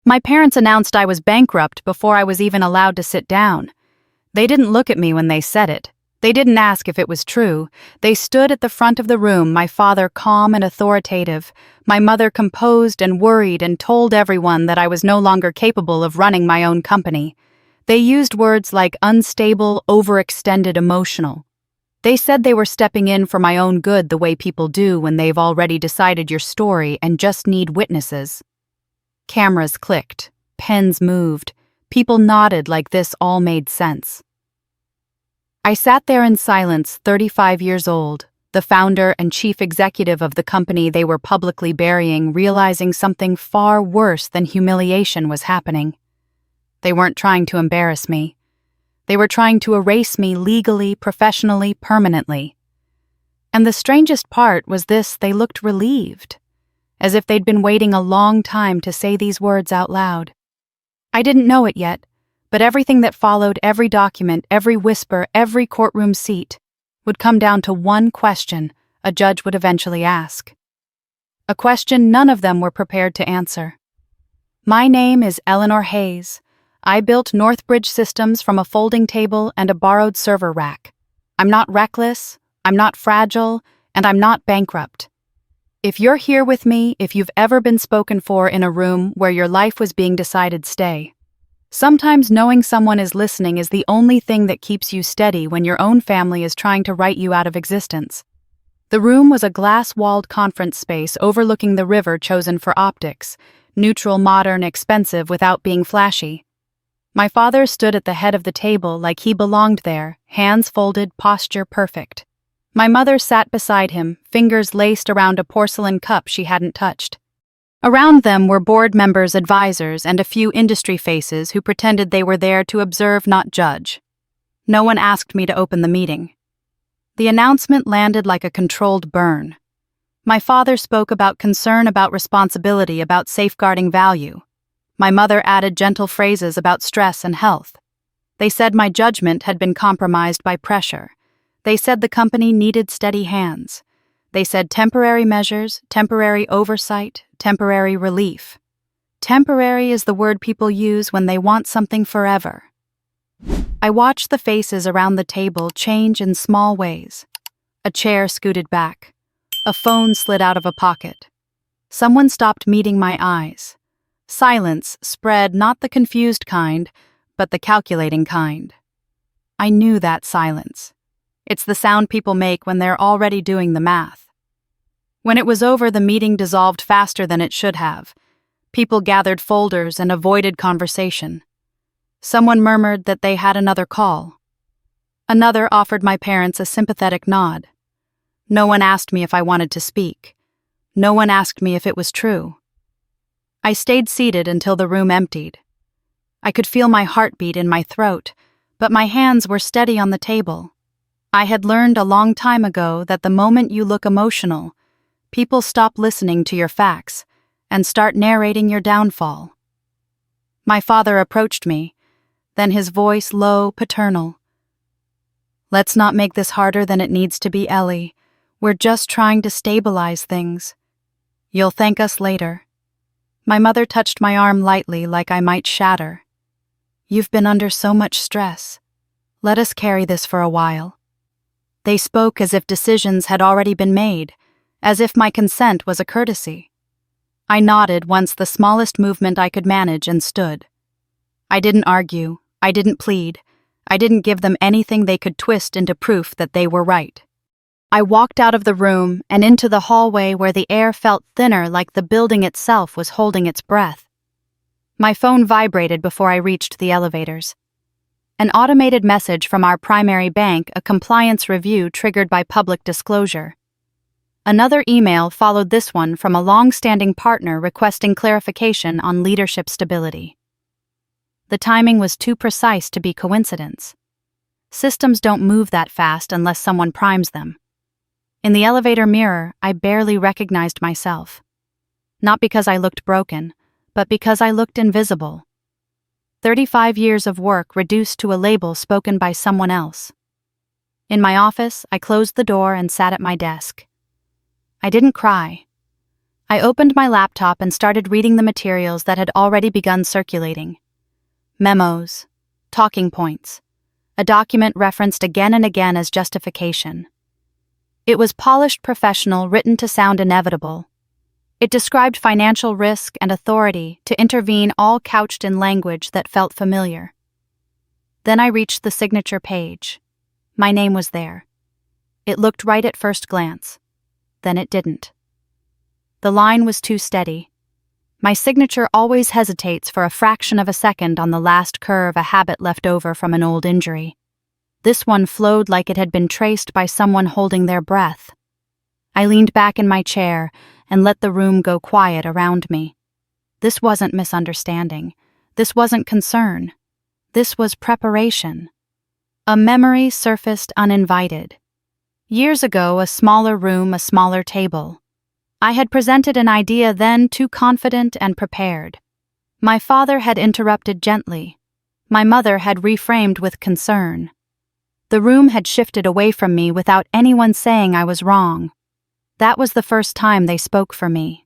My parents announced I was bankrupt before I was even allowed to sit down. They didn't look at me when they said it. They didn't ask if it was true. They stood at the front of the room, my father calm and authoritative, my mother composed and worried, and told everyone that I was no longer capable of running my own company. They used words like unstable, overextended, emotional. They said they were stepping in for my own good the way people do when they've already decided your story and just need witnesses. Cameras clicked, pens moved, people nodded like this all made sense. I sat there in silence, 35 years old, the founder and chief executive of the company they were publicly burying, realizing something far worse than humiliation was happening. They weren't trying to embarrass me. They were trying to erase me legally, professionally, permanently. And the strangest part was this: they looked relieved, as if they'd been waiting a long time to say these words out loud. I didn't know it yet, but everything that followed, every document, every whisper, every courtroom seat, would come down to one question a judge would eventually ask. A question none of them were prepared to answer. My name is Eleanor Hayes. I built Northbridge Systems from a folding table and a borrowed server rack. I'm not reckless, I'm not fragile, and I'm not bankrupt. If you're here with me, if you've ever been spoken for in a room where your life was being decided, stay. Sometimes knowing someone is listening is the only thing that keeps you steady when your own family is trying to write you out of existence. The room was a glass-walled conference space overlooking the river chosen for optics, neutral, modern, expensive without being flashy. My father stood at the head of the table like he belonged there, hands folded, posture perfect. My mother sat beside him, fingers laced around a porcelain cup she hadn't touched. Around them were board members, advisors, and a few industry faces who pretended they were there to observe, not judge. No one asked me to open the meeting. The announcement landed like a controlled burn. My father spoke about concern, about responsibility, about safeguarding value. My mother added gentle phrases about stress and health. They said my judgment had been compromised by pressure. They said the company needed steady hands. They said temporary measures, temporary oversight, temporary relief. Temporary is the word people use when they want something forever. I watched the faces around the table change in small ways. A chair scooted back. A phone slid out of a pocket. Someone stopped meeting my eyes. Silence spread, not the confused kind, but the calculating kind. I knew that silence. It's the sound people make when they're already doing the math. When it was over, the meeting dissolved faster than it should have. People gathered folders and avoided conversation. Someone murmured that they had another call. Another offered my parents a sympathetic nod. No one asked me if I wanted to speak. No one asked me if it was true. I stayed seated until the room emptied. I could feel my heartbeat in my throat, but my hands were steady on the table. I had learned a long time ago that the moment you look emotional, people stop listening to your facts and start narrating your downfall. My father approached me, then his voice low, paternal. "Let's not make this harder than it needs to be, Ellie. We're just trying to stabilize things. You'll thank us later." My mother touched my arm lightly like I might shatter. "You've been under so much stress. Let us carry this for a while." They spoke as if decisions had already been made, as if my consent was a courtesy. I nodded once the smallest movement I could manage and stood. I didn't argue, I didn't plead, I didn't give them anything they could twist into proof that they were right. I walked out of the room and into the hallway where the air felt thinner, like the building itself was holding its breath. My phone vibrated before I reached the elevators. An automated message from our primary bank, a compliance review triggered by public disclosure. Another email followed this one from a long-standing partner requesting clarification on leadership stability. The timing was too precise to be coincidence. Systems don't move that fast unless someone primes them. In the elevator mirror, I barely recognized myself. Not because I looked broken, but because I looked invisible. 35 years of work reduced to a label spoken by someone else. In my office, I closed the door and sat at my desk. I didn't cry. I opened my laptop and started reading the materials that had already begun circulating. Memos, talking points, a document referenced again and again as justification. It was polished professional, written to sound inevitable. It described financial risk and authority to intervene, all couched in language that felt familiar. Then I reached the signature page. My name was there. It looked right at first glance. Then it didn't. The line was too steady. My signature always hesitates for a fraction of a second on the last curve, a habit left over from an old injury. This one flowed like it had been traced by someone holding their breath. I leaned back in my chair and let the room go quiet around me. This wasn't misunderstanding. This wasn't concern. This was preparation. A memory surfaced uninvited. Years ago, a smaller room, a smaller table. I had presented an idea then, too confident and prepared. My father had interrupted gently. My mother had reframed with concern. The room had shifted away from me without anyone saying I was wrong. That was the first time they spoke for me.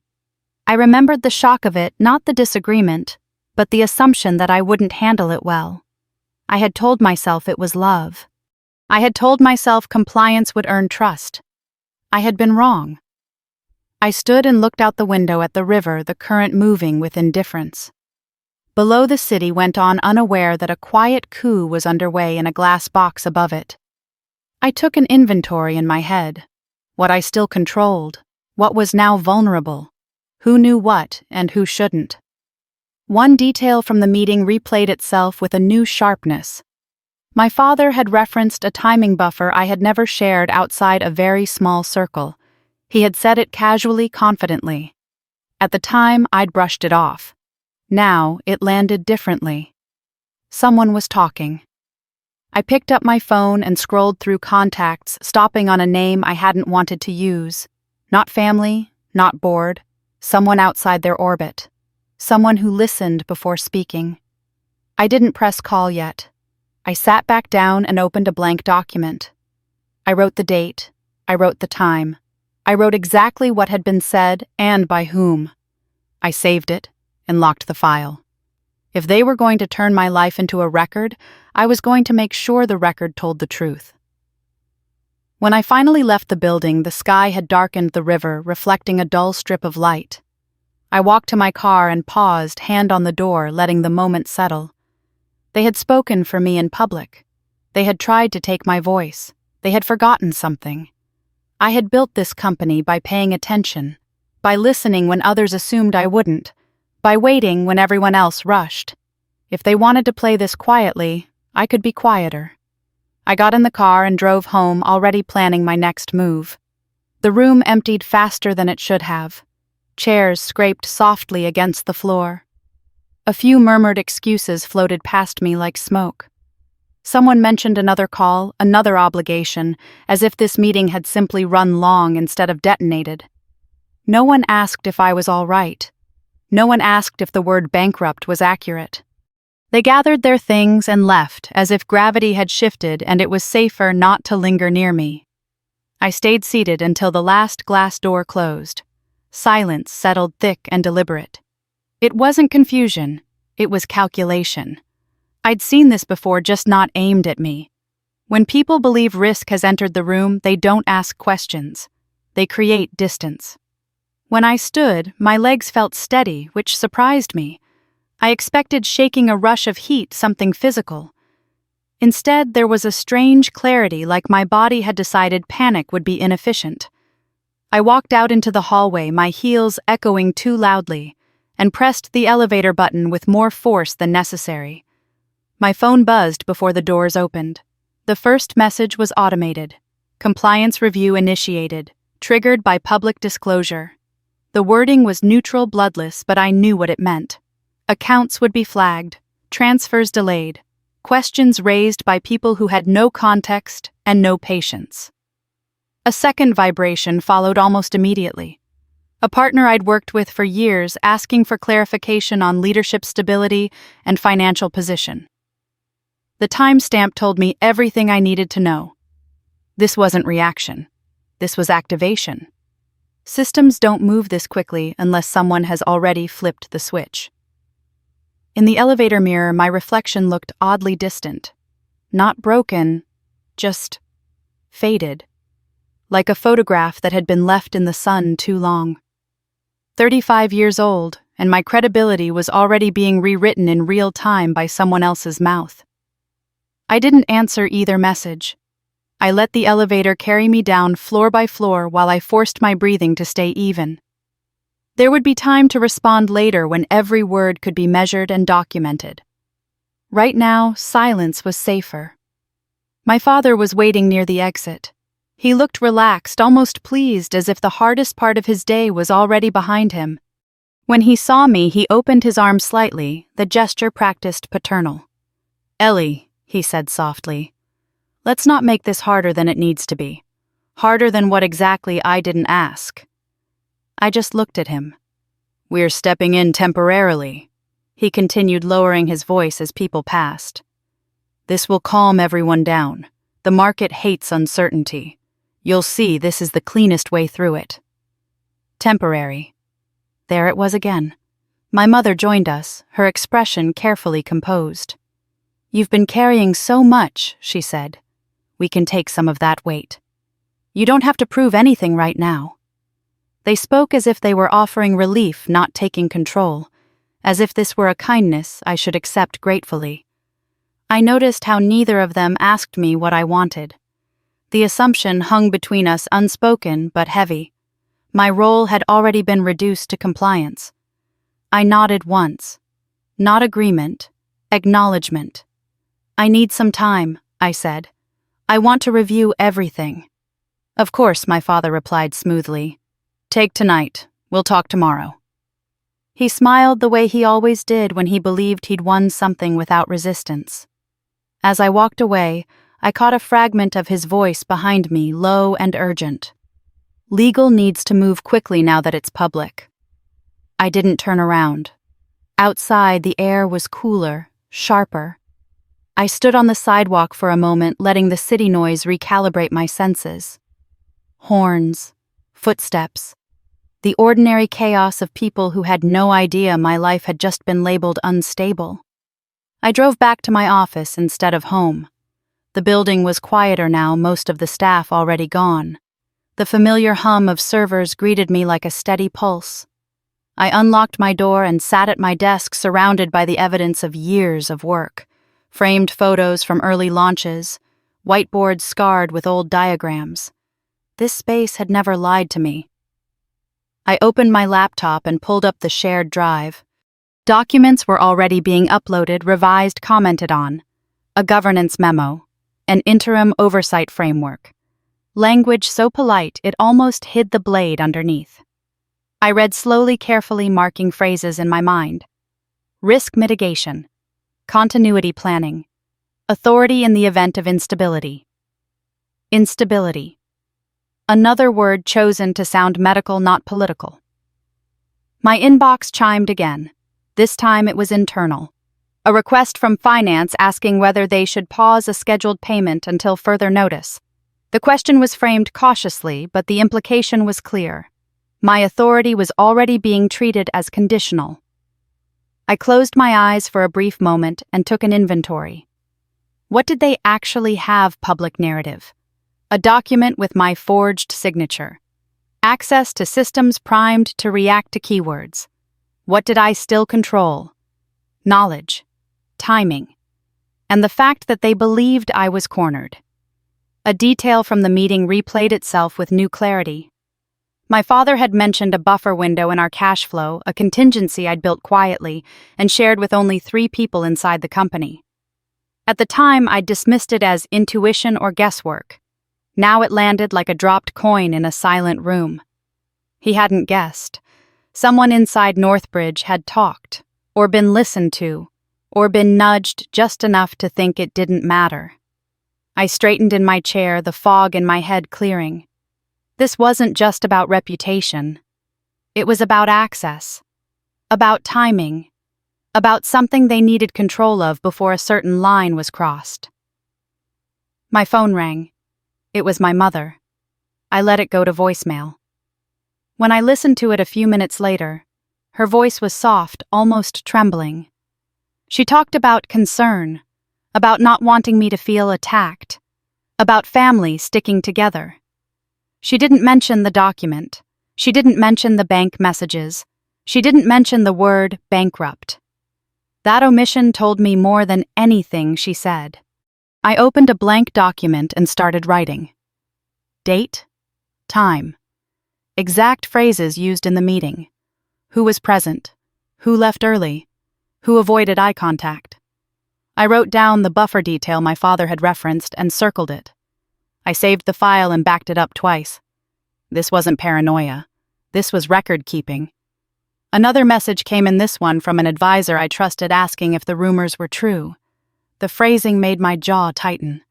I remembered the shock of it, not the disagreement, but the assumption that I wouldn't handle it well. I had told myself it was love. I had told myself compliance would earn trust. I had been wrong. I stood and looked out the window at the river, the current moving with indifference. Below, the city went on, unaware that a quiet coup was underway in a glass box above it. I took an inventory in my head. What I still controlled, what was now vulnerable, who knew what and who shouldn't. One detail from the meeting replayed itself with a new sharpness. My father had referenced a timing buffer I had never shared outside a very small circle. He had said it casually, confidently. At the time, I'd brushed it off. Now, it landed differently. Someone was talking. I picked up my phone and scrolled through contacts, stopping on a name I hadn't wanted to use. Not family, not bored, someone outside their orbit. Someone who listened before speaking. I didn't press call yet. I sat back down and opened a blank document. I wrote the date. I wrote the time. I wrote exactly what had been said and by whom. I saved it and locked the file. If they were going to turn my life into a record, I was going to make sure the record told the truth. When I finally left the building, the sky had darkened the river, reflecting a dull strip of light. I walked to my car and paused, hand on the door, letting the moment settle. They had spoken for me in public. They had tried to take my voice. They had forgotten something. I had built this company by paying attention, by listening when others assumed I wouldn't, by waiting when everyone else rushed. If they wanted to play this quietly, I could be quieter. I got in the car and drove home, already planning my next move. The room emptied faster than it should have. Chairs scraped softly against the floor. A few murmured excuses floated past me like smoke. Someone mentioned another call, another obligation, as if this meeting had simply run long instead of detonated. No one asked if I was all right. No one asked if the word bankrupt was accurate. They gathered their things and left, as if gravity had shifted and it was safer not to linger near me. I stayed seated until the last glass door closed. Silence settled thick and deliberate. It wasn't confusion, it was calculation. I'd seen this before, just not aimed at me. When people believe risk has entered the room, they don't ask questions. They create distance. When I stood, my legs felt steady, which surprised me. I expected shaking, a rush of heat, something physical. Instead, there was a strange clarity, like my body had decided panic would be inefficient. I walked out into the hallway, my heels echoing too loudly, and pressed the elevator button with more force than necessary. My phone buzzed before the doors opened. The first message was automated. Compliance review initiated, triggered by public disclosure. The wording was neutral, bloodless, but I knew what it meant. Accounts would be flagged, transfers delayed, questions raised by people who had no context and no patience. A second vibration followed almost immediately. A partner I'd worked with for years asking for clarification on leadership stability and financial position. The timestamp told me everything I needed to know. This wasn't reaction. This was activation. Systems don't move this quickly unless someone has already flipped the switch. In the elevator mirror, my reflection looked oddly distant. Not broken, just faded. Like a photograph that had been left in the sun too long. 35 years old, and my credibility was already being rewritten in real time by someone else's mouth. I didn't answer either message. I let the elevator carry me down floor by floor while I forced my breathing to stay even. There would be time to respond later when every word could be measured and documented. Right now, silence was safer. My father was waiting near the exit. He looked relaxed, almost pleased, as if the hardest part of his day was already behind him. When he saw me, he opened his arms slightly, the gesture practiced paternal. "Ellie," he said softly, "let's not make this harder than it needs to be. Harder than what exactly I didn't ask." I just looked at him. "We're stepping in temporarily," he continued, lowering his voice as people passed. "This will calm everyone down. The market hates uncertainty. You'll see this is the cleanest way through it." Temporary. There it was again. My mother joined us, her expression carefully composed. "You've been carrying so much," she said. "We can take some of that weight. You don't have to prove anything right now." They spoke as if they were offering relief, not taking control, as if this were a kindness I should accept gratefully. I noticed how neither of them asked me what I wanted. The assumption hung between us unspoken but heavy. My role had already been reduced to compliance. I nodded once. Not agreement, acknowledgement. "I need some time," I said. "I want to review everything." "Of course," my father replied smoothly. "Take tonight. We'll talk tomorrow." He smiled the way he always did when he believed he'd won something without resistance. As I walked away, I caught a fragment of his voice behind me, low and urgent. "Legal needs to move quickly now that it's public." I didn't turn around. Outside, the air was cooler, sharper. I stood on the sidewalk for a moment, letting the city noise recalibrate my senses. Horns, footsteps, the ordinary chaos of people who had no idea my life had just been labeled unstable. I drove back to my office instead of home. The building was quieter now, most of the staff already gone. The familiar hum of servers greeted me like a steady pulse. I unlocked my door and sat at my desk, surrounded by the evidence of years of work. Framed photos from early launches, whiteboards scarred with old diagrams. This space had never lied to me. I opened my laptop and pulled up the shared drive. Documents were already being uploaded, revised, commented on. A governance memo. An interim oversight framework. Language so polite it almost hid the blade underneath. I read slowly, carefully, marking phrases in my mind. Risk mitigation. Continuity planning. Authority in the event of instability. Instability. Another word chosen to sound medical, not political. My inbox chimed again. This time it was internal. A request from finance asking whether they should pause a scheduled payment until further notice. The question was framed cautiously, but the implication was clear. My authority was already being treated as conditional. I closed my eyes for a brief moment and took an inventory. What did they actually have? Public narrative. A document with my forged signature. Access to systems primed to react to keywords. What did I still control? Knowledge. Timing. And the fact that they believed I was cornered. A detail from the meeting replayed itself with new clarity. My father had mentioned a buffer window in our cash flow, a contingency I'd built quietly and shared with only 3 people inside the company. At the time, I'd dismissed it as intuition or guesswork. Now it landed like a dropped coin in a silent room. He hadn't guessed. Someone inside Northbridge had talked, or been listened to, or been nudged just enough to think it didn't matter. I straightened in my chair, the fog in my head clearing. This wasn't just about reputation. It was about access, about timing, about something they needed control of before a certain line was crossed. My phone rang. It was my mother. I let it go to voicemail. When I listened to it a few minutes later, her voice was soft, almost trembling. She talked about concern, about not wanting me to feel attacked, about family sticking together. She didn't mention the document. She didn't mention the bank messages. She didn't mention the word bankrupt. That omission told me more than anything she said. I opened a blank document and started writing. Date, time, exact phrases used in the meeting, who was present, who left early, who avoided eye contact. I wrote down the buffer detail my father had referenced and circled it. I saved the file and backed it up twice. This wasn't paranoia. This was record-keeping. Another message came in this one from an advisor I trusted asking if the rumors were true. The phrasing made my jaw tighten.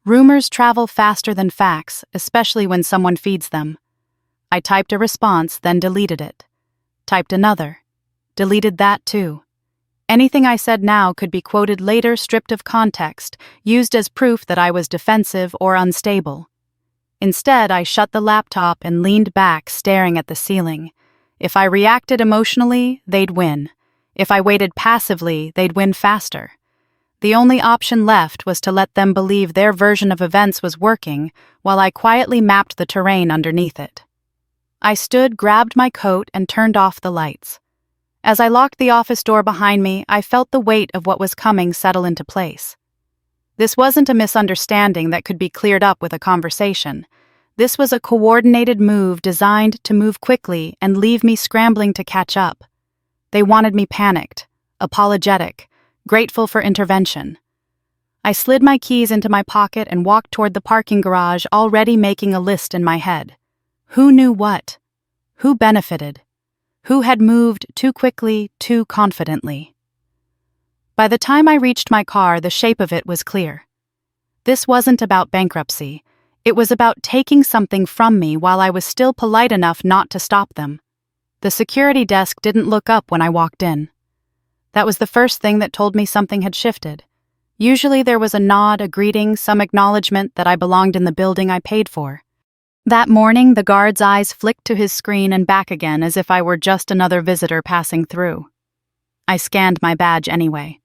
Rumors travel faster than facts, especially when someone feeds them. I typed a response, then deleted it. Typed another. Deleted that too. Anything I said now could be quoted later stripped of context, used as proof that I was defensive or unstable. Instead, I shut the laptop and leaned back, staring at the ceiling. If I reacted emotionally, they'd win. If I waited passively, they'd win faster. The only option left was to let them believe their version of events was working, while I quietly mapped the terrain underneath it. I stood, grabbed my coat, and turned off the lights. As I locked the office door behind me, I felt the weight of what was coming settle into place. This wasn't a misunderstanding that could be cleared up with a conversation. This was a coordinated move designed to move quickly and leave me scrambling to catch up. They wanted me panicked, apologetic, grateful for intervention. I slid my keys into my pocket and walked toward the parking garage, already making a list in my head. Who knew what? Who benefited? Who had moved too quickly, too confidently? By the time I reached my car, the shape of it was clear. This wasn't about bankruptcy. It was about taking something from me while I was still polite enough not to stop them. The security desk didn't look up when I walked in. That was the first thing that told me something had shifted. Usually there was a nod, a greeting, some acknowledgement that I belonged in the building I paid for. That morning, the guard's eyes flicked to his screen and back again as if I were just another visitor passing through. I scanned my badge anyway.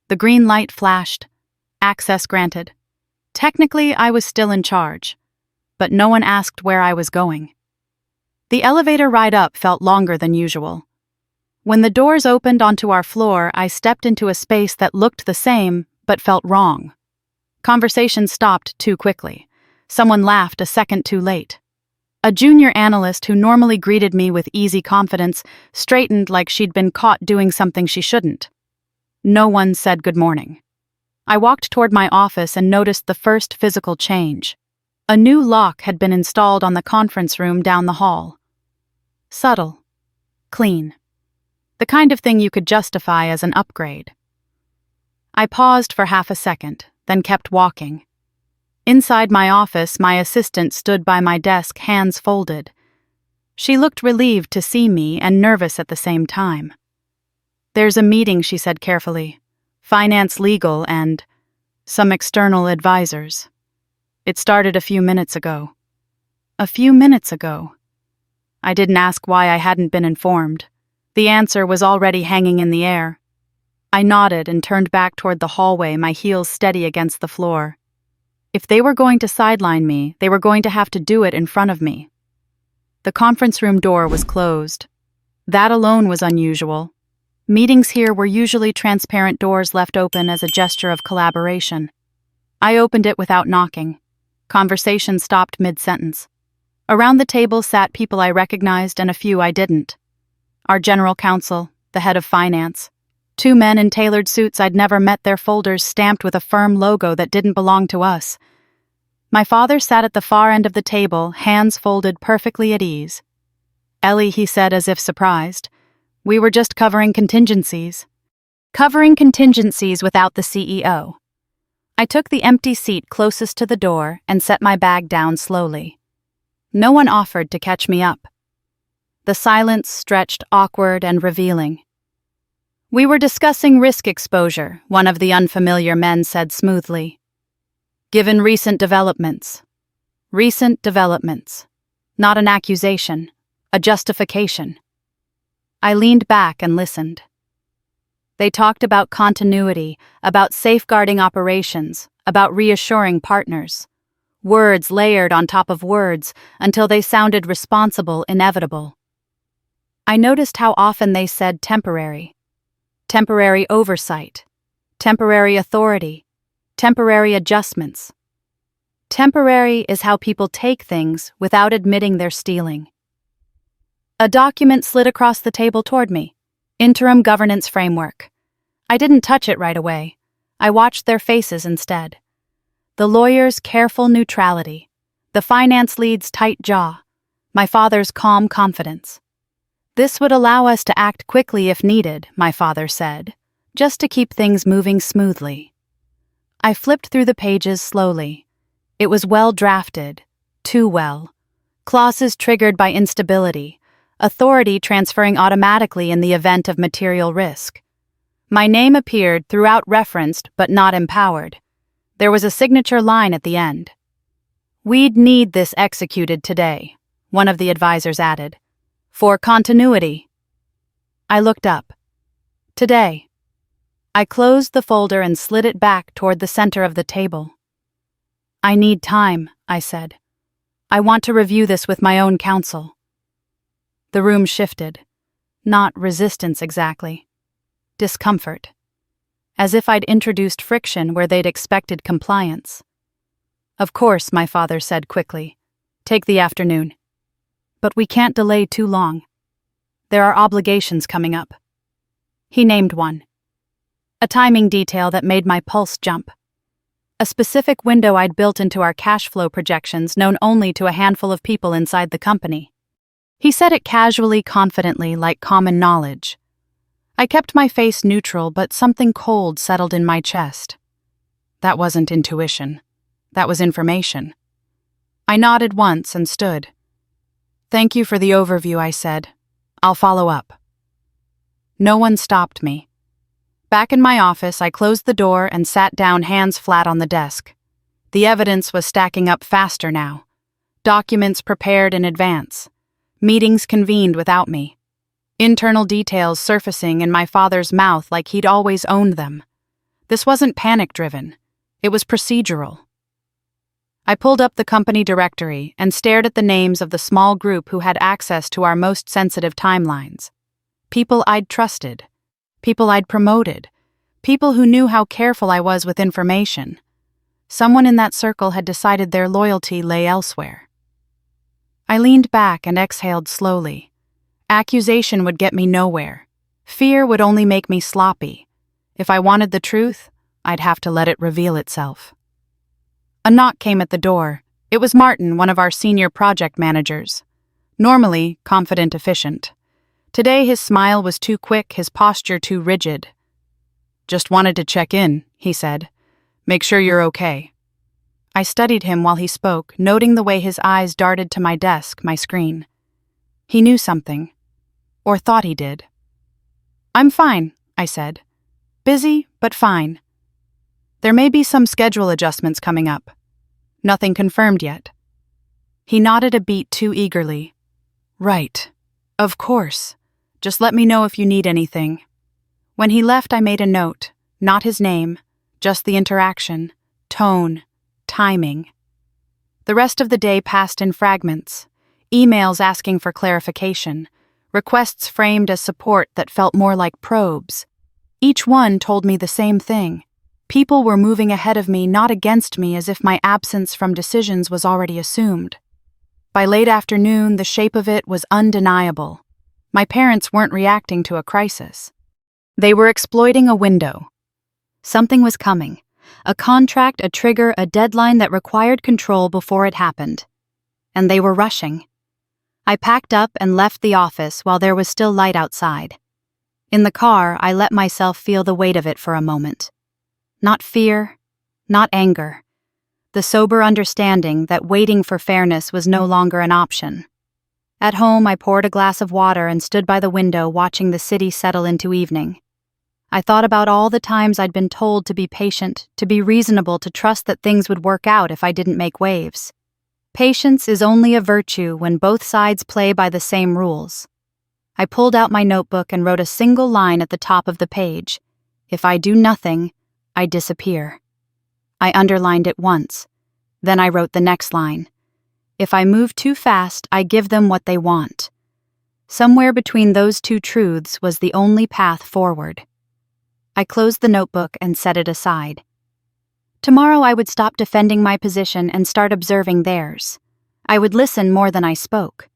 The green light flashed. Access granted. Technically, I was still in charge, but no one asked where I was going. The elevator ride up felt longer than usual. When the doors opened onto our floor, I stepped into a space that looked the same, but felt wrong. Conversation stopped too quickly. Someone laughed a second too late. A junior analyst who normally greeted me with easy confidence straightened like she'd been caught doing something she shouldn't. No one said good morning. I walked toward my office and noticed the first physical change. A new lock had been installed on the conference room down the hall. Subtle. Clean. The kind of thing you could justify as an upgrade. I paused for half a second, then kept walking. Inside my office, my assistant stood by my desk, hands folded. She looked relieved to see me and nervous at the same time. "There's a meeting," she said carefully. "Finance, legal, and some external advisors. It started a few minutes ago." A few minutes ago. I didn't ask why I hadn't been informed. The answer was already hanging in the air. I nodded and turned back toward the hallway, my heels steady against the floor. If they were going to sideline me, they were going to have to do it in front of me. The conference room door was closed. That alone was unusual. Meetings here were usually transparent doors left open as a gesture of collaboration. I opened it without knocking. Conversation stopped mid-sentence. Around the table sat people I recognized and a few I didn't. Our general counsel, the head of finance. 2 men in tailored suits I'd never met, their folders stamped with a firm logo that didn't belong to us. My father sat at the far end of the table, hands folded perfectly at ease. "Ellie," he said as if surprised, "we were just covering contingencies." Covering contingencies without the CEO. I took the empty seat closest to the door and set my bag down slowly. No one offered to catch me up. The silence stretched awkward and revealing. "We were discussing risk exposure," one of the unfamiliar men said smoothly. "Given recent developments." Recent developments. Not an accusation, a justification. I leaned back and listened. They talked about continuity, about safeguarding operations, about reassuring partners. Words layered on top of words until they sounded responsible, inevitable. I noticed how often they said temporary oversight, temporary authority, temporary adjustments. Temporary is how people take things without admitting they're stealing. A document slid across the table toward me. Interim governance framework. I didn't touch it right away. I watched their faces instead. The lawyer's careful neutrality, the finance lead's tight jaw, my father's calm confidence. This would allow us to act quickly if needed, my father said, just to keep things moving smoothly. I flipped through the pages slowly. It was well drafted, too well. Clauses triggered by instability, authority transferring automatically in the event of material risk. My name appeared throughout, referenced but not empowered. There was a signature line at the end. "We'd need this executed today," one of the advisors added. "For continuity." I looked up. Today. I closed the folder and slid it back toward the center of the table. "I need time," I said. "I want to review this with my own counsel." The room shifted. Not resistance exactly. Discomfort. As if I'd introduced friction where they'd expected compliance. "Of course," my father said quickly. "Take the afternoon. But we can't delay too long. There are obligations coming up." He named one. A timing detail that made my pulse jump. A specific window I'd built into our cash flow projections known only to a handful of people inside the company. He said it casually, confidently, like common knowledge. I kept my face neutral, but something cold settled in my chest. That wasn't intuition. That was information. I nodded once and stood. "Thank you for the overview," I said. "I'll follow up." No one stopped me. Back in my office, I closed the door and sat down, hands flat on the desk. The evidence was stacking up faster now. Documents prepared in advance. Meetings convened without me. Internal details surfacing in my father's mouth like he'd always owned them. This wasn't panic-driven. It was procedural. I pulled up the company directory and stared at the names of the small group who had access to our most sensitive timelines. People I'd trusted. People I'd promoted. People who knew how careful I was with information. Someone in that circle had decided their loyalty lay elsewhere. I leaned back and exhaled slowly. Accusation would get me nowhere. Fear would only make me sloppy. If I wanted the truth, I'd have to let it reveal itself. A knock came at the door. It was Martin, one of our senior project managers. Normally, confident, efficient. Today his smile was too quick, his posture too rigid. "Just wanted to check in," he said. "Make sure you're okay." I studied him while he spoke, noting the way his eyes darted to my desk, my screen. He knew something. Or thought he did. "I'm fine," I said. "Busy, but fine. There may be some schedule adjustments coming up. Nothing confirmed yet." He nodded a beat too eagerly. "Right. Of course. Just let me know if you need anything." When he left, I made a note. Not his name, just the interaction, tone, timing. The rest of the day passed in fragments. Emails asking for clarification. Requests framed as support that felt more like probes. Each one told me the same thing. People were moving ahead of me, not against me, as if my absence from decisions was already assumed. By late afternoon, the shape of it was undeniable. My parents weren't reacting to a crisis. They were exploiting a window. Something was coming. A contract, a trigger, a deadline that required control before it happened. And they were rushing. I packed up and left the office while there was still light outside. In the car, I let myself feel the weight of it for a moment. Not fear, not anger. The sober understanding that waiting for fairness was no longer an option. At home, I poured a glass of water and stood by the window watching the city settle into evening. I thought about all the times I'd been told to be patient, to be reasonable, to trust that things would work out if I didn't make waves. Patience is only a virtue when both sides play by the same rules. I pulled out my notebook and wrote a single line at the top of the page. If I do nothing, I disappear. I underlined it once. Then I wrote the next line. If I move too fast, I give them what they want. Somewhere between those two truths was the only path forward. I closed the notebook and set it aside. Tomorrow I would stop defending my position and start observing theirs. I would listen more than I spoke.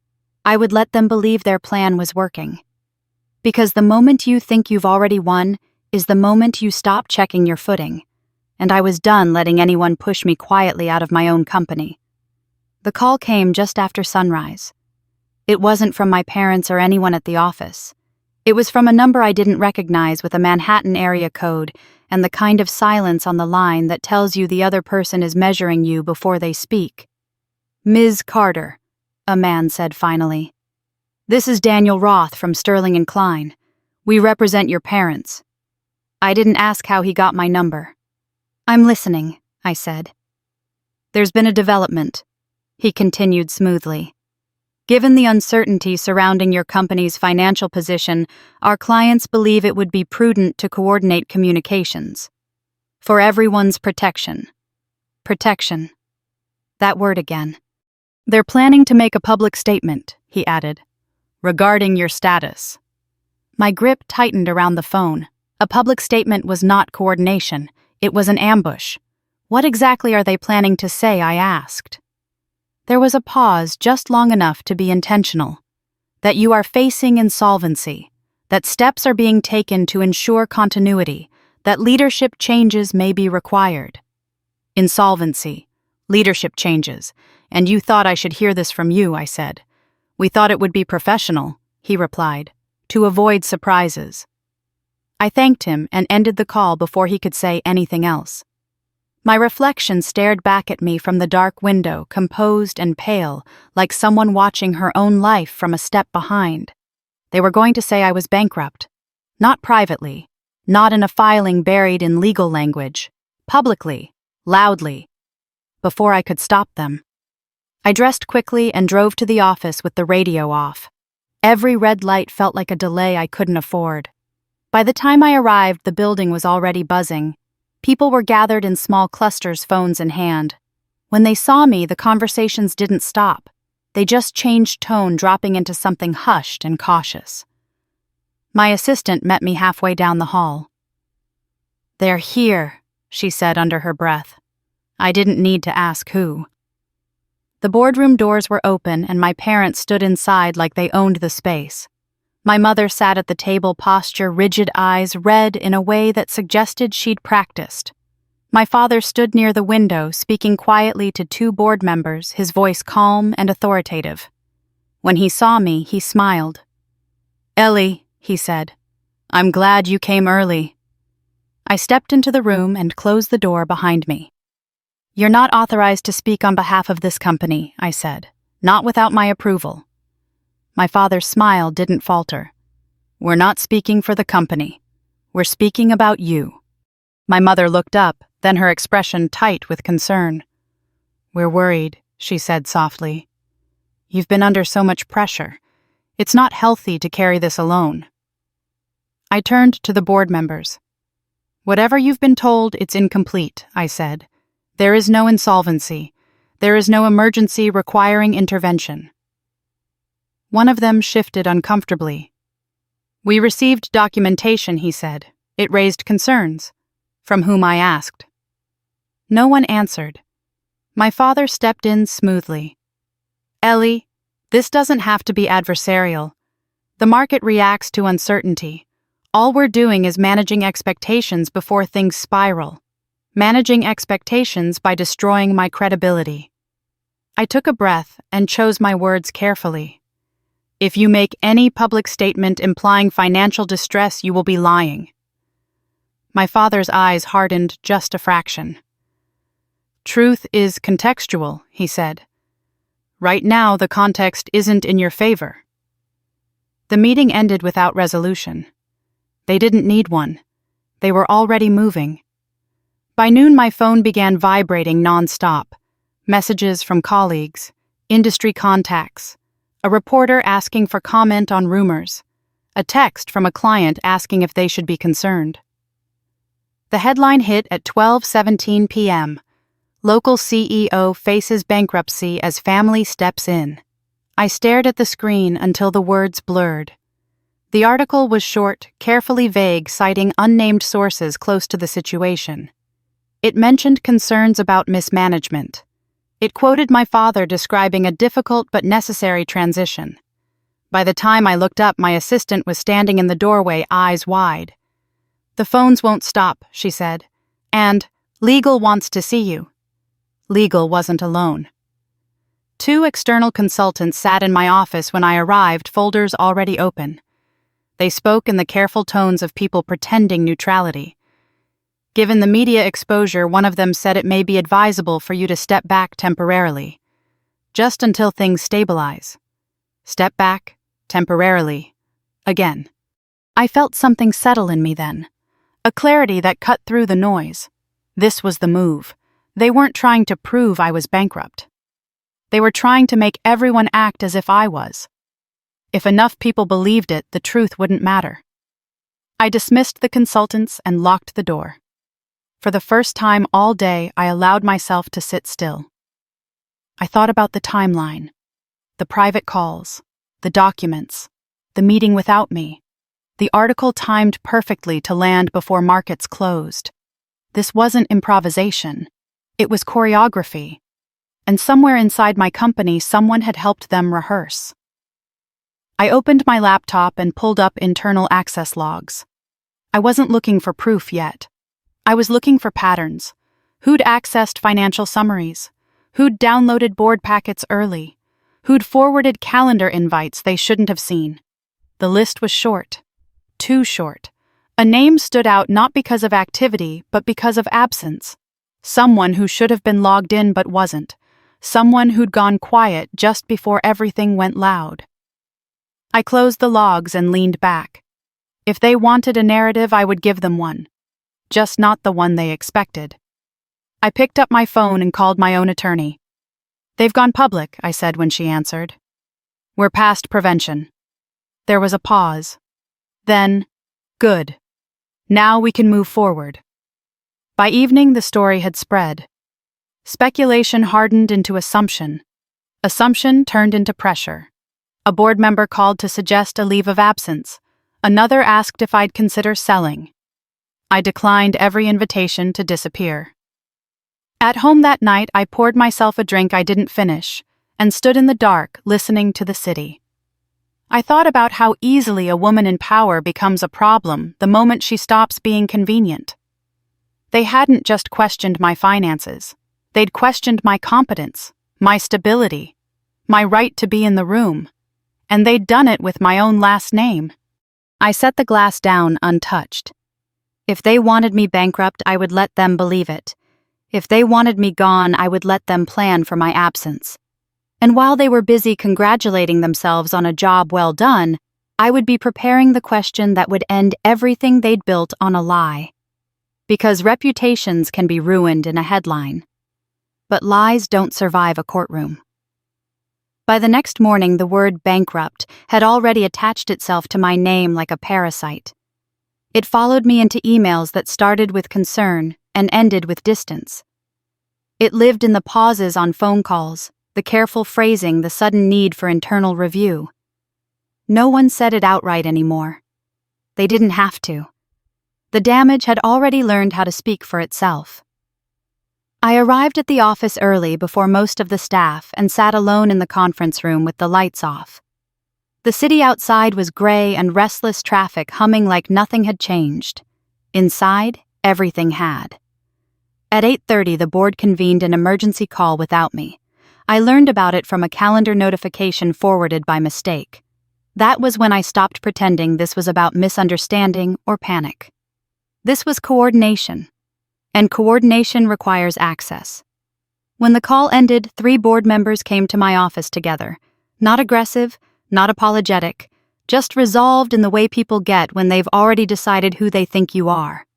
I would let them believe their plan was working. Because the moment you think you've already won is the moment you stop checking your footing, and I was done letting anyone push me quietly out of my own company. The call came just after sunrise. It wasn't from my parents or anyone at the office. It was from a number I didn't recognize with a Manhattan area code and the kind of silence on the line that tells you the other person is measuring you before they speak. "Ms. Carter," a man said finally. "This is Daniel Roth from Sterling and Klein. We represent your parents." I didn't ask how he got my number. "I'm listening," I said. "There's been a development," he continued smoothly. "Given the uncertainty surrounding your company's financial position, our clients believe it would be prudent to coordinate communications. For everyone's protection. Protection. That word again. They're planning to make a public statement," he added, "regarding your status." My grip tightened around the phone. A public statement was not coordination. It was an ambush. What exactly are they planning to say, I asked. There was a pause just long enough to be intentional. That you are facing insolvency. That steps are being taken to ensure continuity. That leadership changes may be required. Insolvency. Leadership changes. "And you thought I should hear this from you," I said. "We thought it would be professional," he replied, "to avoid surprises." I thanked him and ended the call before he could say anything else. My reflection stared back at me from the dark window, composed and pale, like someone watching her own life from a step behind. They were going to say I was bankrupt. Not privately, not in a filing buried in legal language. Publicly, loudly. Before I could stop them. I dressed quickly and drove to the office with the radio off. Every red light felt like a delay I couldn't afford. By the time I arrived, the building was already buzzing. People were gathered in small clusters, phones in hand. When they saw me, the conversations didn't stop. They just changed tone, dropping into something hushed and cautious. My assistant met me halfway down the hall. "They're here," she said under her breath. I didn't need to ask who. The boardroom doors were open and my parents stood inside like they owned the space. My mother sat at the table, posture, rigid eyes, red in a way that suggested she'd practiced. My father stood near the window, speaking quietly to two board members, his voice calm and authoritative. When he saw me, he smiled. "Ellie," he said, "I'm glad you came early." I stepped into the room and closed the door behind me. "You're not authorized to speak on behalf of this company," I said, "not without my approval." My father's smile didn't falter. "We're not speaking for the company. We're speaking about you." My mother looked up, then her expression tight with concern. "We're worried," she said softly. "You've been under so much pressure. It's not healthy to carry this alone." I turned to the board members. "Whatever you've been told, it's incomplete," I said. "There is no insolvency. There is no emergency requiring intervention." One of them shifted uncomfortably. "We received documentation," he said. "It raised concerns." From whom I asked. No one answered. My father stepped in smoothly. "Ellie, this doesn't have to be adversarial. The market reacts to uncertainty. All we're doing is managing expectations before things spiral. Managing expectations by destroying my credibility." I took a breath and chose my words carefully. "If you make any public statement implying financial distress, you will be lying." My father's eyes hardened just a fraction. "Truth is contextual," he said. "Right now, the context isn't in your favor." The meeting ended without resolution. They didn't need one. They were already moving. By noon, my phone began vibrating nonstop. messages from colleagues, industry contacts, a reporter asking for comment on rumors, a text from a client asking if they should be concerned. The headline hit at 12:17 p.m. Local CEO faces bankruptcy as family steps in. I stared at the screen until the words blurred. The article was short, carefully vague, citing unnamed sources close to the situation. It mentioned concerns about mismanagement. It quoted my father describing a difficult but necessary transition. By the time I looked up, my assistant was standing in the doorway, eyes wide. "The phones won't stop," she said. "And legal wants to see you." Legal wasn't alone. 2 external consultants sat in my office when I arrived, folders already open. They spoke in the careful tones of people pretending neutrality. Given the media exposure, one of them said it may be advisable for you to step back temporarily. Just until things stabilize. Step back, temporarily. Again. I felt something settle in me then. A clarity that cut through the noise. This was the move. They weren't trying to prove I was bankrupt. They were trying to make everyone act as if I was. If enough people believed it, the truth wouldn't matter. I dismissed the consultants and locked the door. For the first time all day, I allowed myself to sit still. I thought about the timeline, the private calls, the documents, the meeting without me. The article timed perfectly to land before markets closed. This wasn't improvisation. It was choreography. And somewhere inside my company, someone had helped them rehearse. I opened my laptop and pulled up internal access logs. I wasn't looking for proof yet. I was looking for patterns. Who'd accessed financial summaries? Who'd downloaded board packets early? Who'd forwarded calendar invites they shouldn't have seen? The list was short. Too short. A name stood out not because of activity, but because of absence. Someone who should have been logged in but wasn't. Someone who'd gone quiet just before everything went loud. I closed the logs and leaned back. If they wanted a narrative, I would give them one. Just not the one they expected. I picked up my phone and called my own attorney. "They've gone public," I said when she answered. "We're past prevention." There was a pause. Then, "Good. Now we can move forward." By evening, the story had spread. Speculation hardened into assumption. Assumption turned into pressure. A board member called to suggest a leave of absence. Another asked if I'd consider selling. I declined every invitation to disappear. At home that night, I poured myself a drink I didn't finish and stood in the dark, listening to the city. I thought about how easily a woman in power becomes a problem the moment she stops being convenient. They hadn't just questioned my finances. They'd questioned my competence, my stability, my right to be in the room. And they'd done it with my own last name. I set the glass down untouched. If they wanted me bankrupt, I would let them believe it. If they wanted me gone, I would let them plan for my absence. And while they were busy congratulating themselves on a job well done, I would be preparing the question that would end everything they'd built on a lie. Because reputations can be ruined in a headline. But lies don't survive a courtroom. By the next morning, the word bankrupt had already attached itself to my name like a parasite. It followed me into emails that started with concern and ended with distance. It lived in the pauses on phone calls, the careful phrasing, the sudden need for internal review. No one said it outright anymore. They didn't have to. The damage had already learned how to speak for itself. I arrived at the office early before most of the staff and sat alone in the conference room with the lights off. The city outside was gray and restless traffic humming like nothing had changed. Inside, everything had. At 8:30, the board convened an emergency call without me. I learned about it from a calendar notification forwarded by mistake. That was when I stopped pretending this was about misunderstanding or panic. This was coordination. And coordination requires access. When the call ended, 3 board members came to my office together. Not aggressive, not apologetic, just resolved in the way people get when they've already decided who they think you are.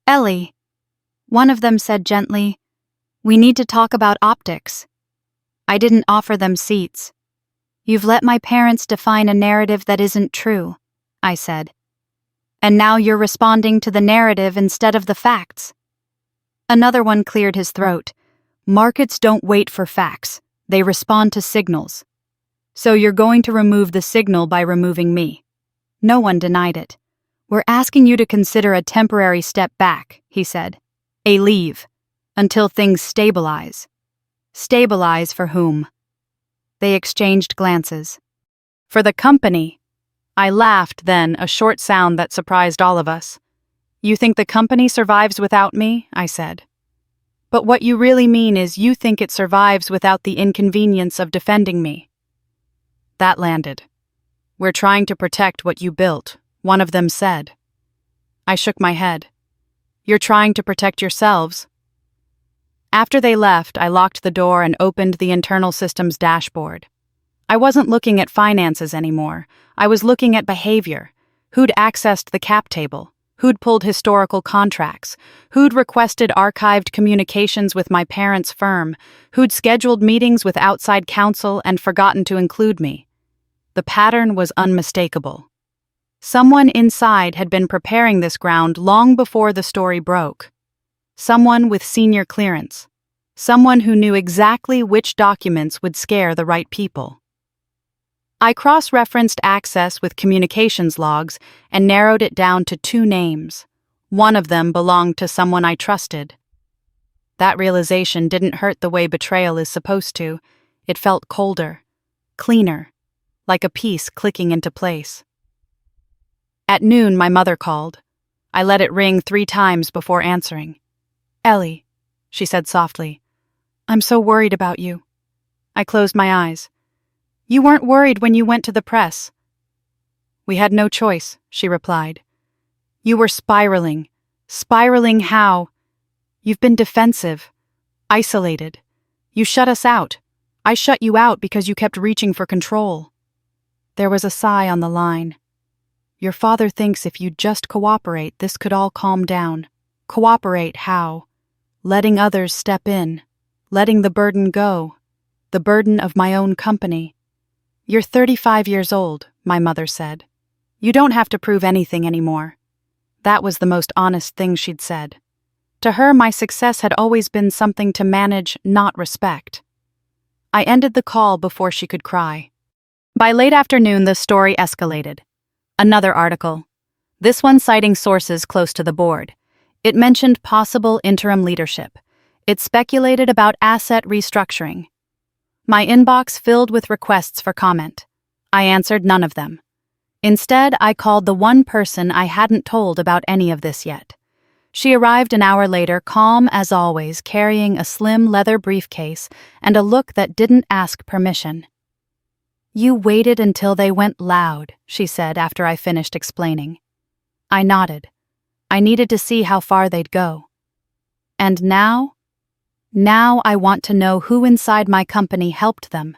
"Ellie," one of them said gently, We need to talk about optics. I didn't offer them seats. You've let my parents define a narrative that isn't true, I said. And now you're responding to the narrative instead of the facts. Another one cleared his throat. Markets don't wait for facts. They respond to signals. So you're going to remove the signal by removing me. No one denied it. We're asking you to consider a temporary step back, he said. A leave. Until things stabilize. Stabilize for whom? They exchanged glances. For the company. I laughed then, a short sound that surprised all of us. You think the company survives without me? I said. But what you really mean is you think it survives without the inconvenience of defending me. That landed. We're trying to protect what you built, one of them said. I shook my head. You're trying to protect yourselves. After they left, I locked the door and opened the internal systems dashboard. I wasn't looking at finances anymore. I was looking at behavior. Who'd accessed the cap table? Who'd pulled historical contracts? Who'd requested archived communications with my parents' firm? Who'd scheduled meetings with outside counsel and forgotten to include me? The pattern was unmistakable. Someone inside had been preparing this ground long before the story broke. Someone with senior clearance. Someone who knew exactly which documents would scare the right people. I cross-referenced access with communications logs and narrowed it down to 2 names. One of them belonged to someone I trusted. That realization didn't hurt the way betrayal is supposed to. It felt colder, cleaner, like a piece clicking into place. At noon, my mother called. I let it ring 3 times before answering. Ellie, she said softly, I'm so worried about you. I closed my eyes. You weren't worried when you went to the press. We had no choice, she replied. You were spiraling. Spiraling how? You've been defensive, isolated. You shut us out. I shut you out because you kept reaching for control. There was a sigh on the line. Your father thinks if you'd just cooperate, this could all calm down. Cooperate how? Letting others step in. Letting the burden go. The burden of my own company. You're 35 years old, my mother said. You don't have to prove anything anymore. That was the most honest thing she'd said. To her, my success had always been something to manage, not respect. I ended the call before she could cry. By late afternoon, the story escalated. Another article. This one citing sources close to the board. It mentioned possible interim leadership. It speculated about asset restructuring. My inbox filled with requests for comment. I answered none of them. Instead, I called the one person I hadn't told about any of this yet. She arrived an hour later, calm as always, carrying a slim leather briefcase and a look that didn't ask permission. You waited until they went loud, she said after I finished explaining. I nodded. I needed to see how far they'd go. And now? Now I want to know who inside my company helped them.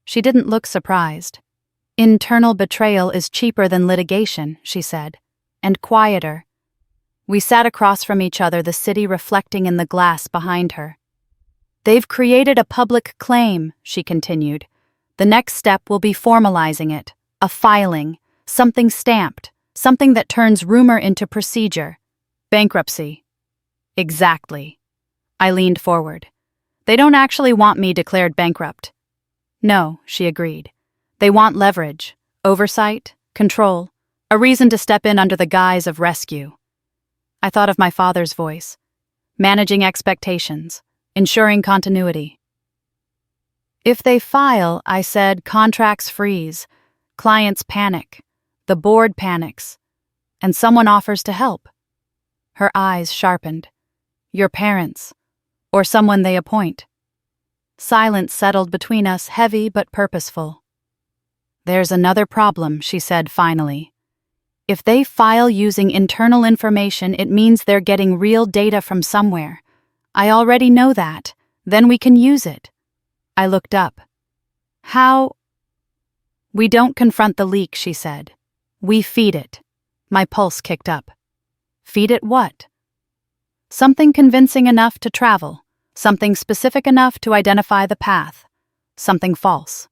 She didn't look surprised. Internal betrayal is cheaper than litigation, she said, and quieter. We sat across from each other, the city reflecting in the glass behind her. They've created a public claim, she continued. The next step will be formalizing it, a filing, something stamped, something that turns rumor into procedure. Bankruptcy. Exactly. I leaned forward. They don't actually want me declared bankrupt. No, she agreed. They want leverage, oversight, control, a reason to step in under the guise of rescue. I thought of my father's voice. Managing expectations, ensuring continuity. If they file, I said, contracts freeze, clients panic, the board panics, and someone offers to help. Her eyes sharpened. Your parents, or someone they appoint. Silence settled between us, heavy but purposeful. There's another problem, she said finally. If they file using internal information, it means they're getting real data from somewhere. I already know that. Then we can use it. I looked up. How? We don't confront the leak, she said. We feed it. My pulse kicked up. Feed it what? Something convincing enough to travel. Something specific enough to identify the path. Something false.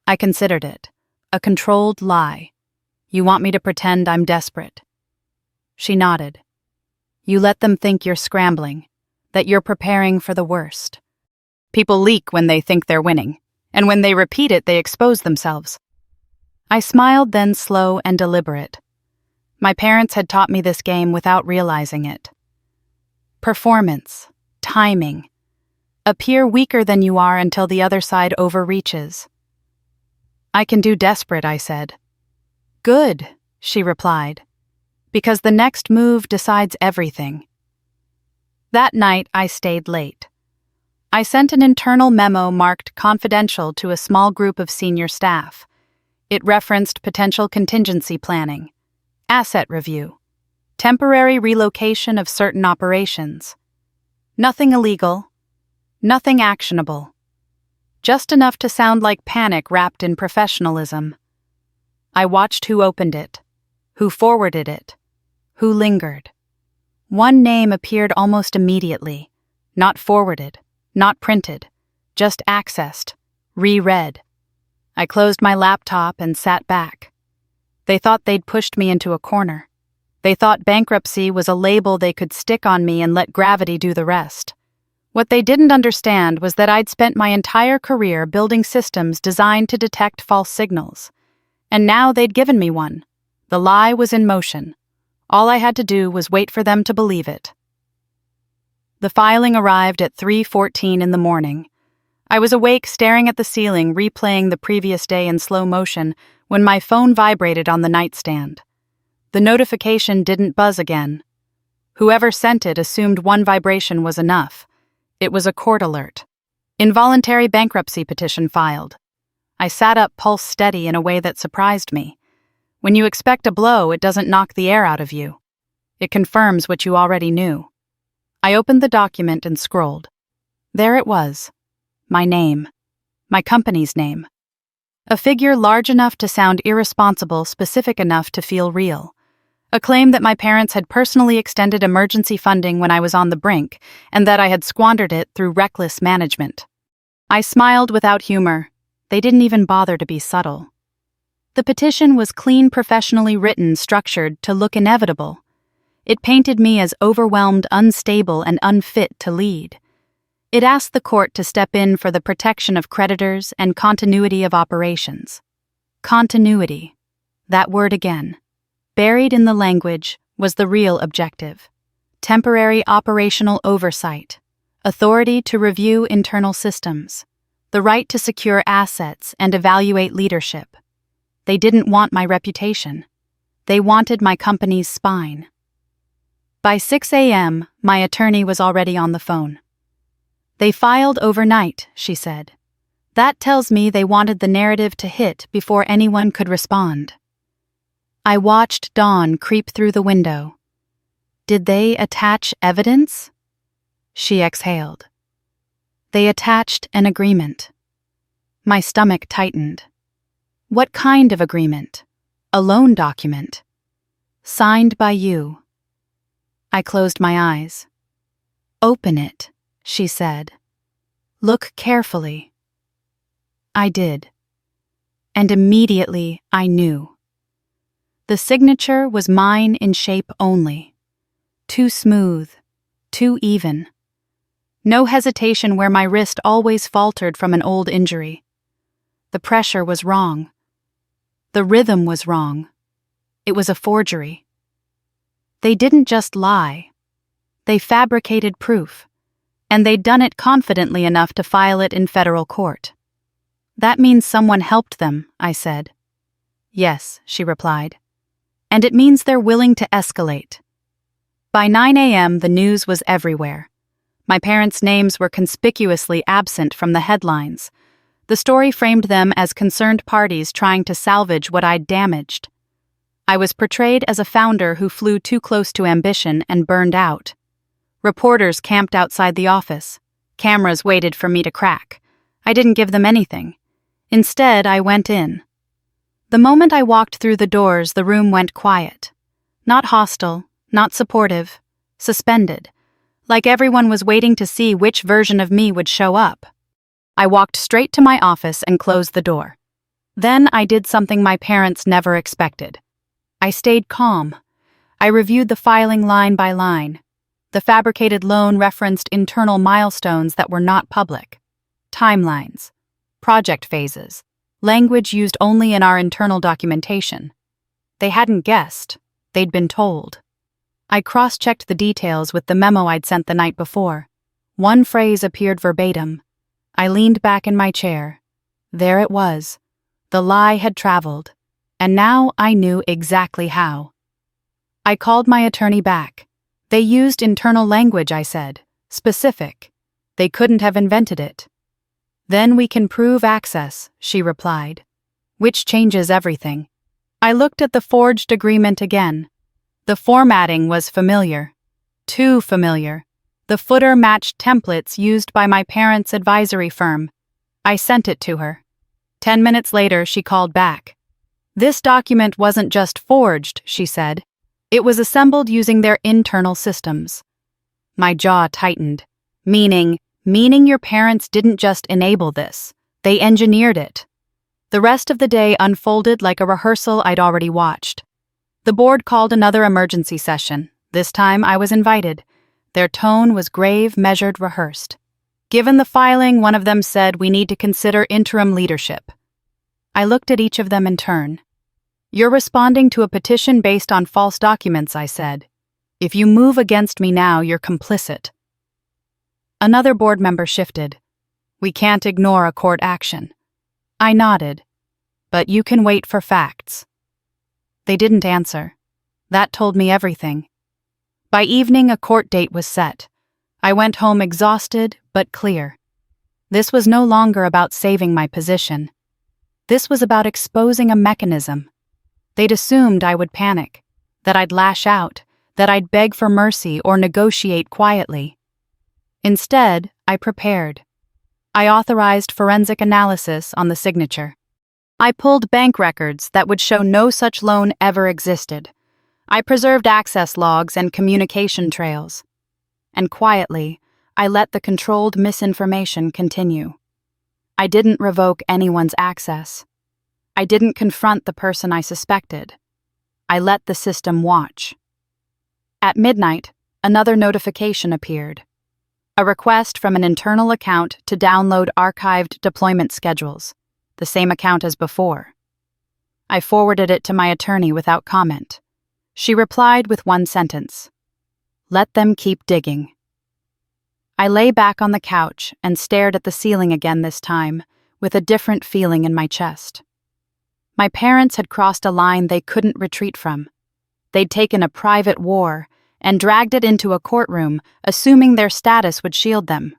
I considered it. A controlled lie. You want me to pretend I'm desperate. She nodded. You let them think you're scrambling, that you're preparing for the worst. People leak when they think they're winning, and when they repeat it, they expose themselves. I smiled, then slow and deliberate. My parents had taught me this game without realizing it. Performance, timing. Appear weaker than you are until the other side overreaches. I can do desperate, I said. Good, she replied, because the next move decides everything. That night, I stayed late. I sent an internal memo marked confidential to a small group of senior staff. It referenced potential contingency planning, asset review, temporary relocation of certain operations. Nothing illegal, nothing actionable. Just enough to sound like panic wrapped in professionalism. I watched who opened it, who forwarded it, who lingered. One name appeared almost immediately, not forwarded, not printed, just accessed, reread. I closed my laptop and sat back. They thought they'd pushed me into a corner. They thought bankruptcy was a label they could stick on me and let gravity do the rest. What they didn't understand was that I'd spent my entire career building systems designed to detect false signals. And now they'd given me one. The lie was in motion. All I had to do was wait for them to believe it. The filing arrived at 3:14 in the morning. I was awake, staring at the ceiling, replaying the previous day in slow motion, when my phone vibrated on the nightstand. The notification didn't buzz again. Whoever sent it assumed one vibration was enough. It was a court alert. Involuntary bankruptcy petition filed. I sat up, pulse steady in a way that surprised me. When you expect a blow, it doesn't knock the air out of you. It confirms what you already knew. I opened the document and scrolled. There it was. My name. My company's name. A figure large enough to sound irresponsible, specific enough to feel real. A claim that my parents had personally extended emergency funding when I was on the brink, and that I had squandered it through reckless management. I smiled without humor. They didn't even bother to be subtle. The petition was clean, professionally written, structured to look inevitable. It painted me as overwhelmed, unstable, and unfit to lead. It asked the court to step in for the protection of creditors and continuity of operations. Continuity. That word again. Buried in the language was the real objective. Temporary operational oversight. Authority to review internal systems. The right to secure assets and evaluate leadership. They didn't want my reputation. They wanted my company's spine. By 6 a.m., my attorney was already on the phone. They filed overnight, she said. That tells me they wanted the narrative to hit before anyone could respond. I watched dawn creep through the window. Did they attach evidence? She exhaled. They attached an agreement. My stomach tightened. What kind of agreement? A loan document. Signed by you. I closed my eyes. Open it, she said. Look carefully. I did. And immediately I knew. The signature was mine in shape only. Too smooth, too even. No hesitation where my wrist always faltered from an old injury. The pressure was wrong. The rhythm was wrong. It was a forgery. They didn't just lie. They fabricated proof, and they'd done it confidently enough to file it in federal court. That means someone helped them, I said. Yes, she replied. And it means they're willing to escalate. By 9 a.m., the news was everywhere. My parents' names were conspicuously absent from the headlines. The story framed them as concerned parties trying to salvage what I'd damaged. I was portrayed as a founder who flew too close to ambition and burned out. Reporters camped outside the office. Cameras waited for me to crack. I didn't give them anything. Instead, I went in. The moment I walked through the doors, the room went quiet. Not hostile, not supportive, suspended, like everyone was waiting to see which version of me would show up. I walked straight to my office and closed the door. Then I did something my parents never expected. I stayed calm. I reviewed the filing line by line. The fabricated loan referenced internal milestones that were not public. Timelines. Project phases. Language used only in our internal documentation. They hadn't guessed. They'd been told. I cross-checked the details with the memo I'd sent the night before. One phrase appeared verbatim. I leaned back in my chair. There it was. The lie had traveled, and now I knew exactly how. I called my attorney back. They used internal language, I said. Specific. They couldn't have invented it. Then we can prove access, she replied. Which changes everything. I looked at the forged agreement again. The formatting was familiar. Too familiar. The footer matched templates used by my parents' advisory firm. I sent it to her. 10 minutes later, she called back. This document wasn't just forged, she said. It was assembled using their internal systems. My jaw tightened. Meaning your parents didn't just enable this. They engineered it. The rest of the day unfolded like a rehearsal I'd already watched. The board called another emergency session. This time I was invited. Their tone was grave, measured, rehearsed. Given the filing, one of them said, "We need to consider interim leadership." I looked at each of them in turn. "You're responding to a petition based on false documents," I said. "If you move against me now, you're complicit." Another board member shifted. "We can't ignore a court action." I nodded. "But you can wait for facts." They didn't answer. That told me everything. By evening, a court date was set. I went home exhausted but clear. This was no longer about saving my position. This was about exposing a mechanism. They'd assumed I would panic, that I'd lash out, that I'd beg for mercy or negotiate quietly. Instead, I prepared. I authorized forensic analysis on the signature. I pulled bank records that would show no such loan ever existed. I preserved access logs and communication trails. And quietly, I let the controlled misinformation continue. I didn't revoke anyone's access. I didn't confront the person I suspected. I let the system watch. At midnight, another notification appeared. A request from an internal account to download archived deployment schedules, the same account as before. I forwarded it to my attorney without comment. She replied with one sentence. "Let them keep digging." I lay back on the couch and stared at the ceiling again this time, with a different feeling in my chest. My parents had crossed a line they couldn't retreat from. They'd taken a private war and dragged it into a courtroom, assuming their status would shield them.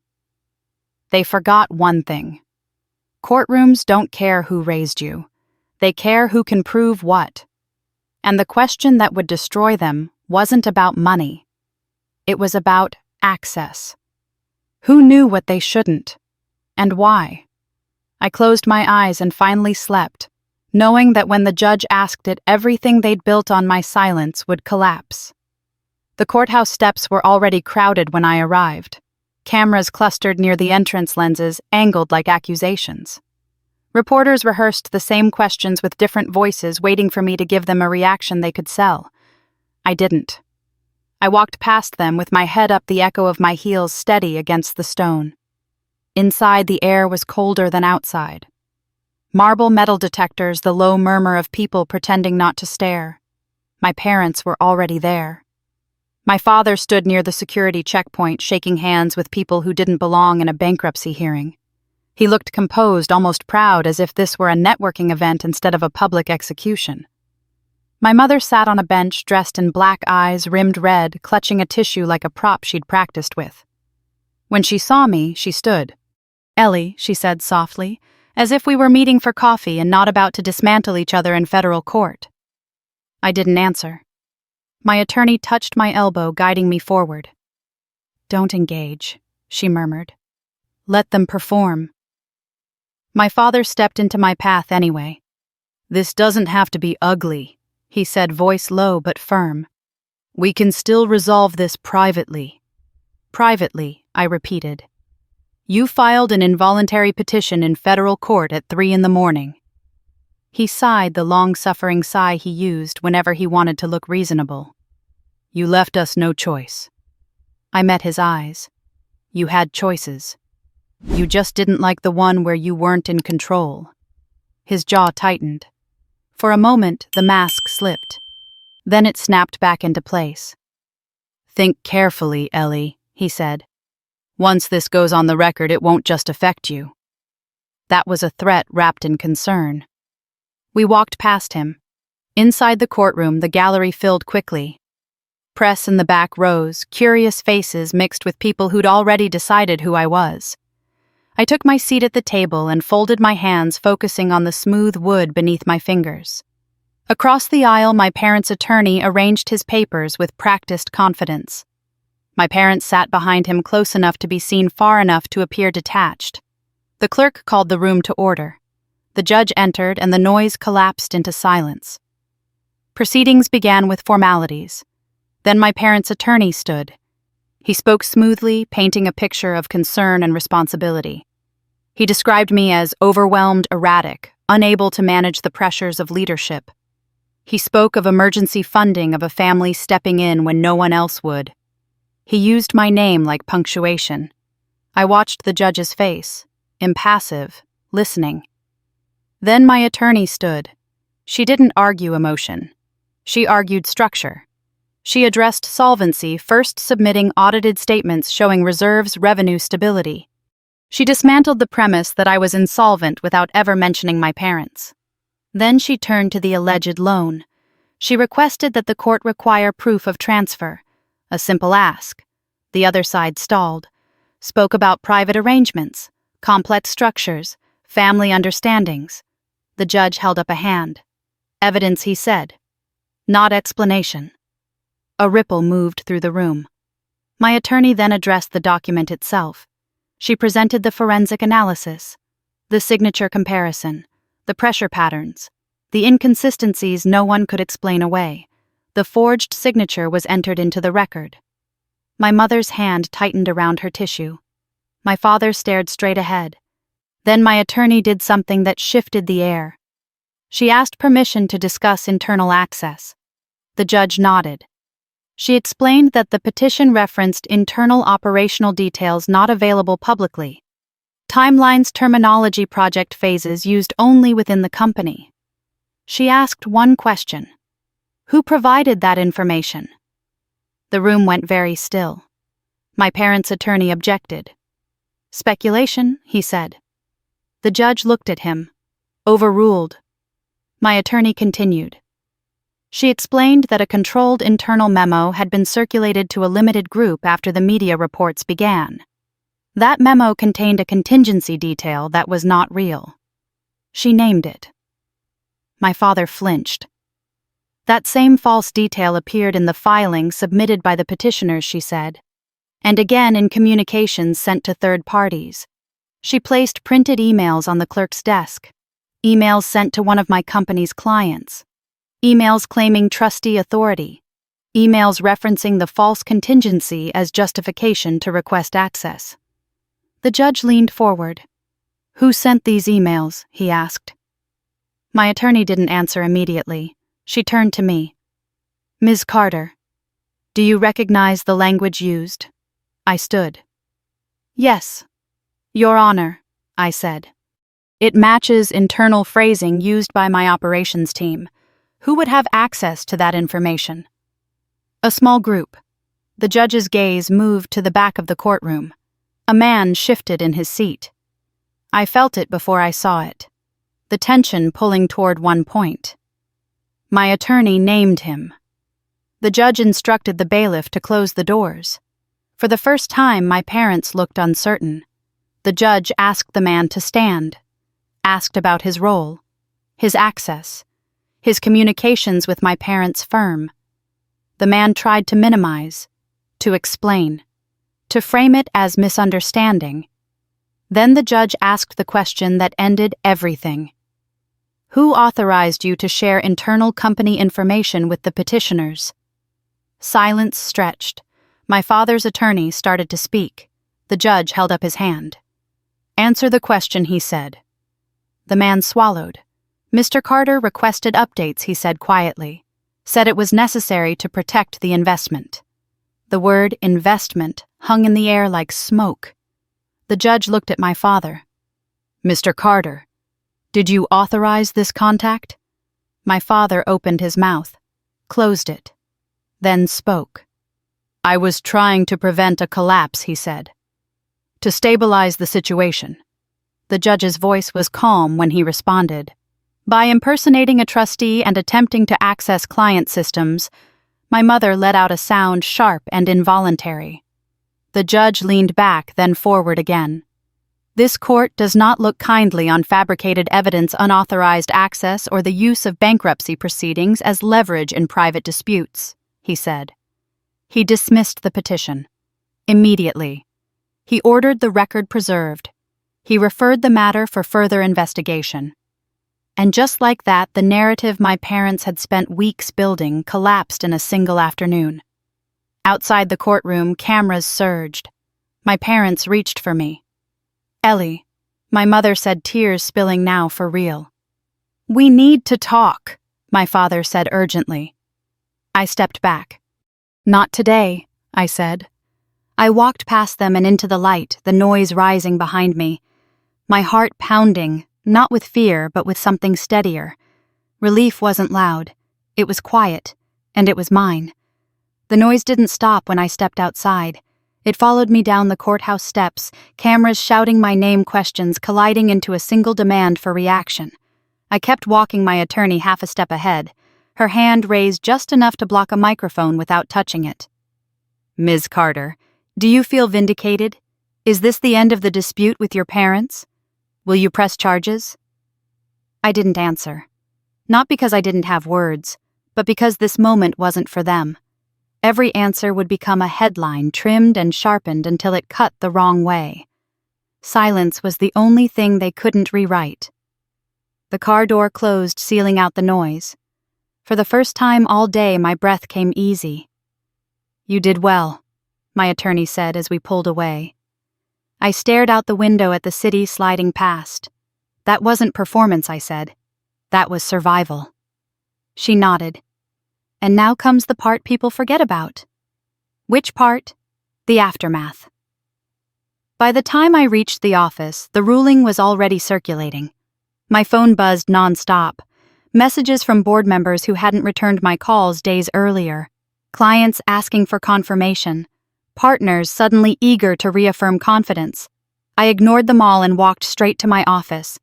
They forgot one thing. Courtrooms don't care who raised you. They care who can prove what. And the question that would destroy them wasn't about money. It was about access. Who knew what they shouldn't? And why? I closed my eyes and finally slept, knowing that when the judge asked it, everything they'd built on my silence would collapse. The courthouse steps were already crowded when I arrived. Cameras clustered near the entrance lenses, angled like accusations. Reporters rehearsed the same questions with different voices, waiting for me to give them a reaction they could sell. I didn't. I walked past them with my head up, the echo of my heels steady against the stone. Inside, the air was colder than outside. Marble metal detectors, the low murmur of people pretending not to stare. My parents were already there. My father stood near the security checkpoint, shaking hands with people who didn't belong in a bankruptcy hearing. He looked composed, almost proud, as if this were a networking event instead of a public execution. My mother sat on a bench, dressed in black eyes rimmed red, clutching a tissue like a prop she'd practiced with. When she saw me, she stood. "Ellie," she said softly, as if we were meeting for coffee and not about to dismantle each other in federal court. I didn't answer. My attorney touched my elbow, guiding me forward. "Don't engage," she murmured. "Let them perform." My father stepped into my path anyway. "This doesn't have to be ugly," he said, voice low but firm. "We can still resolve this privately." Privately, I repeated. You filed an involuntary petition in federal court at 3 in the morning. He sighed the long-suffering sigh he used whenever he wanted to look reasonable. You left us no choice. I met his eyes. You had choices. You just didn't like the one where you weren't in control. His jaw tightened. For a moment, the mask slipped. Then it snapped back into place. Think carefully, Ellie, he said. Once this goes on the record, it won't just affect you. That was a threat wrapped in concern. We walked past him. Inside the courtroom, the gallery filled quickly. Press in the back rows, curious faces mixed with people who'd already decided who I was. I took my seat at the table and folded my hands, focusing on the smooth wood beneath my fingers. Across the aisle, my parents' attorney arranged his papers with practiced confidence. My parents sat behind him close enough to be seen far enough to appear detached. The clerk called the room to order. The judge entered and the noise collapsed into silence. Proceedings began with formalities. Then my parents' attorney stood. He spoke smoothly, painting a picture of concern and responsibility. He described me as overwhelmed, erratic, unable to manage the pressures of leadership. He spoke of emergency funding of a family stepping in when no one else would. He used my name like punctuation. I watched the judge's face, impassive, listening. Then my attorney stood. She didn't argue emotion. She argued structure. She addressed solvency, first submitting audited statements showing reserves' revenue stability. She dismantled the premise that I was insolvent without ever mentioning my parents. Then she turned to the alleged loan. She requested that the court require proof of transfer. A simple ask. The other side stalled. Spoke about private arrangements, complex structures, family understandings. The judge held up a hand. Evidence, he said. Not explanation. A ripple moved through the room. My attorney then addressed the document itself. She presented the forensic analysis, the signature comparison, the pressure patterns, the inconsistencies no one could explain away. The forged signature was entered into the record. My mother's hand tightened around her tissue. My father stared straight ahead. Then my attorney did something that shifted the air. She asked permission to discuss internal access. The judge nodded. She explained that the petition referenced internal operational details not available publicly. Timelines, terminology, project phases used only within the company. She asked one question. Who provided that information? The room went very still. My parents' attorney objected. Speculation, he said. The judge looked at him. Overruled. My attorney continued. She explained that a controlled internal memo had been circulated to a limited group after the media reports began. That memo contained a contingency detail that was not real. She named it. My father flinched. That same false detail appeared in the filing submitted by the petitioners, she said, and again in communications sent to third parties. She placed printed emails on the clerk's desk, emails sent to one of my company's clients, emails claiming trustee authority, emails referencing the false contingency as justification to request access. The judge leaned forward. Who sent these emails? He asked. My attorney didn't answer immediately. She turned to me. Ms. Carter, do you recognize the language used? I stood. Yes, Your Honor, I said. It matches internal phrasing used by my operations team. Who would have access to that information? A small group. The judge's gaze moved to the back of the courtroom. A man shifted in his seat. I felt it before I saw it. The tension pulling toward one point. My attorney named him. The judge instructed the bailiff to close the doors. For the first time, my parents looked uncertain. The judge asked the man to stand, asked about his role, his access, his communications with my parents' firm. The man tried to minimize, to explain, to frame it as misunderstanding. Then the judge asked the question that ended everything. Who authorized you to share internal company information with the petitioners? Silence stretched. My father's attorney started to speak. The judge held up his hand. "Answer the question," he said. The man swallowed. "Mr. Carter requested updates," he said quietly. "Said it was necessary to protect the investment." The word investment hung in the air like smoke. The judge looked at my father. "Mr. Carter, did you authorize this contact?" My father opened his mouth, closed it, then spoke. "I was trying to prevent a collapse," he said. "To stabilize the situation." The judge's voice was calm when he responded. "By impersonating a trustee and attempting to access client systems," my mother let out a sound sharp and involuntary. The judge leaned back, then forward again. "This court does not look kindly on fabricated evidence, unauthorized access, or the use of bankruptcy proceedings as leverage in private disputes," he said. He dismissed the petition. Immediately. He ordered the record preserved. He referred the matter for further investigation. And just like that, the narrative my parents had spent weeks building collapsed in a single afternoon. Outside the courtroom, cameras surged. My parents reached for me. "Ellie," my mother said, tears spilling now for real. "We need to talk," my father said urgently. I stepped back. "Not today," I said. I walked past them and into the light, the noise rising behind me. My heart pounding, not with fear, but with something steadier. Relief wasn't loud. It was quiet, and it was mine. The noise didn't stop when I stepped outside. It followed me down the courthouse steps, cameras shouting my name, questions colliding into a single demand for reaction. I kept walking, my attorney half a step ahead, her hand raised just enough to block a microphone without touching it. "Ms. Carter, do you feel vindicated? Is this the end of the dispute with your parents? Will you press charges?" I didn't answer. Not because I didn't have words, but because this moment wasn't for them. Every answer would become a headline, trimmed and sharpened until it cut the wrong way. Silence was the only thing they couldn't rewrite. The car door closed, sealing out the noise. For the first time all day, my breath came easy. "You did well," my attorney said as we pulled away. I stared out the window at the city sliding past. "That wasn't performance," I said. "That was survival." She nodded. "And now comes the part people forget about." "Which part?" "The aftermath." By the time I reached the office, the ruling was already circulating. My phone buzzed nonstop. Messages from board members who hadn't returned my calls days earlier. Clients asking for confirmation. Partners suddenly eager to reaffirm confidence. I ignored them all and walked straight to my office.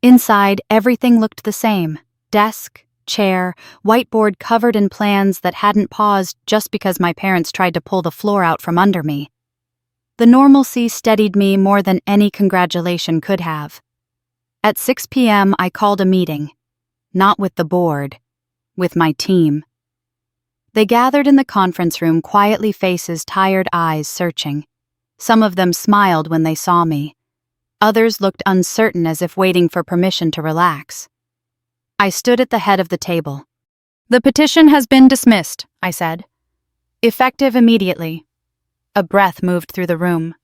Inside, everything looked the same. Desk, chair, whiteboard covered in plans that hadn't paused just because my parents tried to pull the floor out from under me. The normalcy steadied me more than any congratulation could have. At 6 p.m., I called a meeting. Not with the board, with my team. They gathered in the conference room, quietly, faces, tired eyes searching. Some of them smiled when they saw me. Others looked uncertain, as if waiting for permission to relax. I stood at the head of the table. "The petition has been dismissed," I said. "Effective immediately." A breath moved through the room.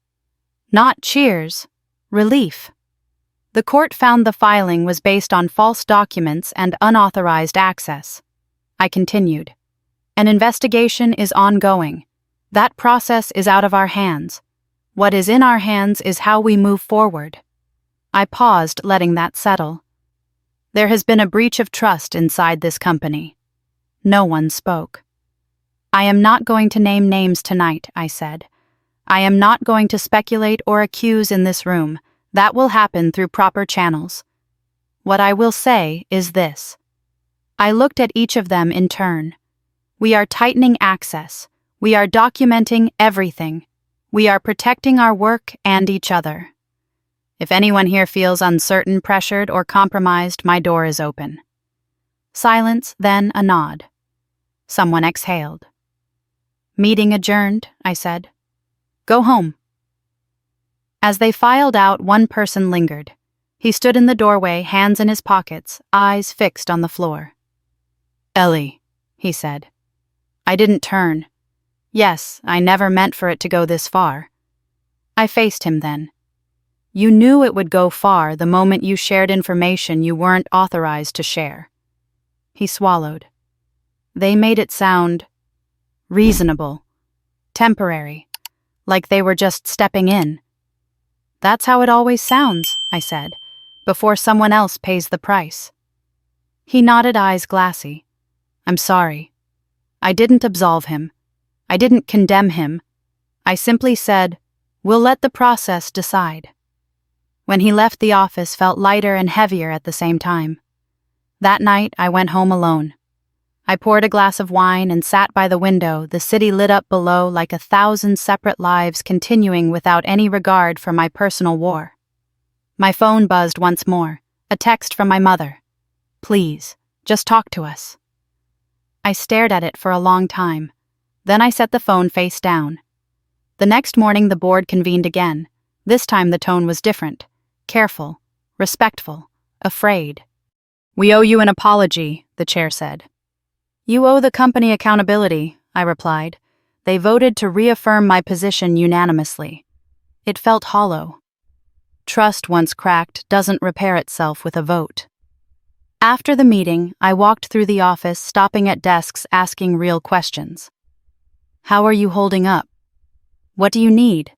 Not cheers, relief. The court found the filing was based on false documents and unauthorized access. I continued. "An investigation is ongoing. That process is out of our hands. What is in our hands is how we move forward." I paused, letting that settle. There has been a breach of trust inside this company. No one spoke. "I am not going to name names tonight," I said. "I am not going to speculate or accuse in this room. That will happen through proper channels. What I will say is this." I looked at each of them in turn. "We are tightening access. We are documenting everything. We are protecting our work and each other. If anyone here feels uncertain, pressured, or compromised, my door is open." Silence, then a nod. Someone exhaled. "Meeting adjourned," I said. "Go home." As they filed out, one person lingered. He stood in the doorway, hands in his pockets, eyes fixed on the floor. "Ellie," he said. I didn't turn. Yes, I never meant for it to go this far. I faced him then. You knew it would go far the moment you shared information you weren't authorized to share. He swallowed. They made it sound reasonable, temporary, like they were just stepping in. That's how it always sounds, I said, before someone else pays the price. He nodded, eyes glassy. I'm sorry. I didn't absolve him. I didn't condemn him. I simply said, we'll let the process decide. When he left, the office felt lighter and heavier at the same time. That night, I went home alone. I poured a glass of wine and sat by the window, the city lit up below like 1,000 separate lives continuing without any regard for my personal war. My phone buzzed once more, a text from my mother. Please, just talk to us. I stared at it for a long time. Then I set the phone face down. The next morning the board convened again. This time the tone was different. Careful, respectful, afraid. We owe you an apology, the chair said. You owe the company accountability, I replied. They voted to reaffirm my position unanimously. It felt hollow. Trust once cracked doesn't repair itself with a vote. After the meeting, I walked through the office, stopping at desks asking real questions. How are you holding up? What do you need?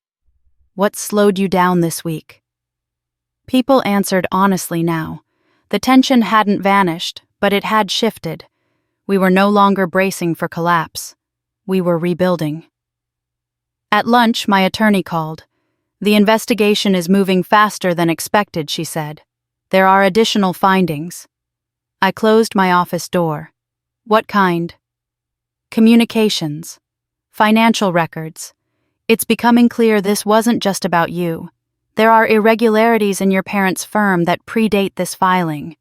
What slowed you down this week? People answered honestly now. The tension hadn't vanished, but it had shifted. We were no longer bracing for collapse. We were rebuilding. At lunch, my attorney called. The investigation is moving faster than expected, she said. There are additional findings. I closed my office door. What kind? Communications. Financial records. It's becoming clear this wasn't just about you. There are irregularities in your parents' firm that predate this filing.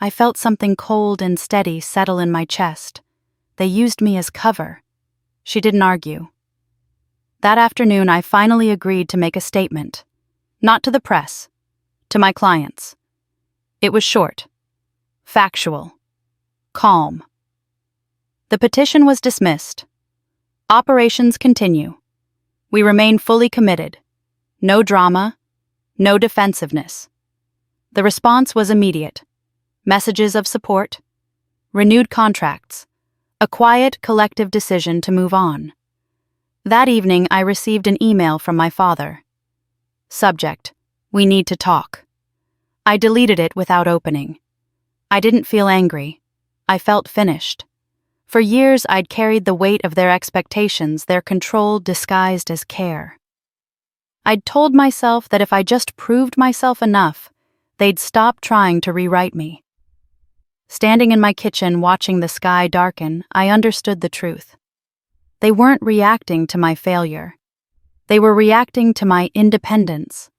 I felt something cold and steady settle in my chest. They used me as cover. She didn't argue. That afternoon, I finally agreed to make a statement. Not to the press. To my clients. It was short. Factual. Calm. The petition was dismissed. Operations continue. We remain fully committed. No drama, no defensiveness. The response was immediate. Messages of support, renewed contracts, a quiet collective decision to move on. That evening, I received an email from my father. Subject: we need to talk. I deleted it without opening. I didn't feel angry. I felt finished. For years, I'd carried the weight of their expectations, their control disguised as care. I'd told myself that if I just proved myself enough, they'd stop trying to rewrite me. Standing in my kitchen watching the sky darken, I understood the truth. They weren't reacting to my failure. They were reacting to my independence.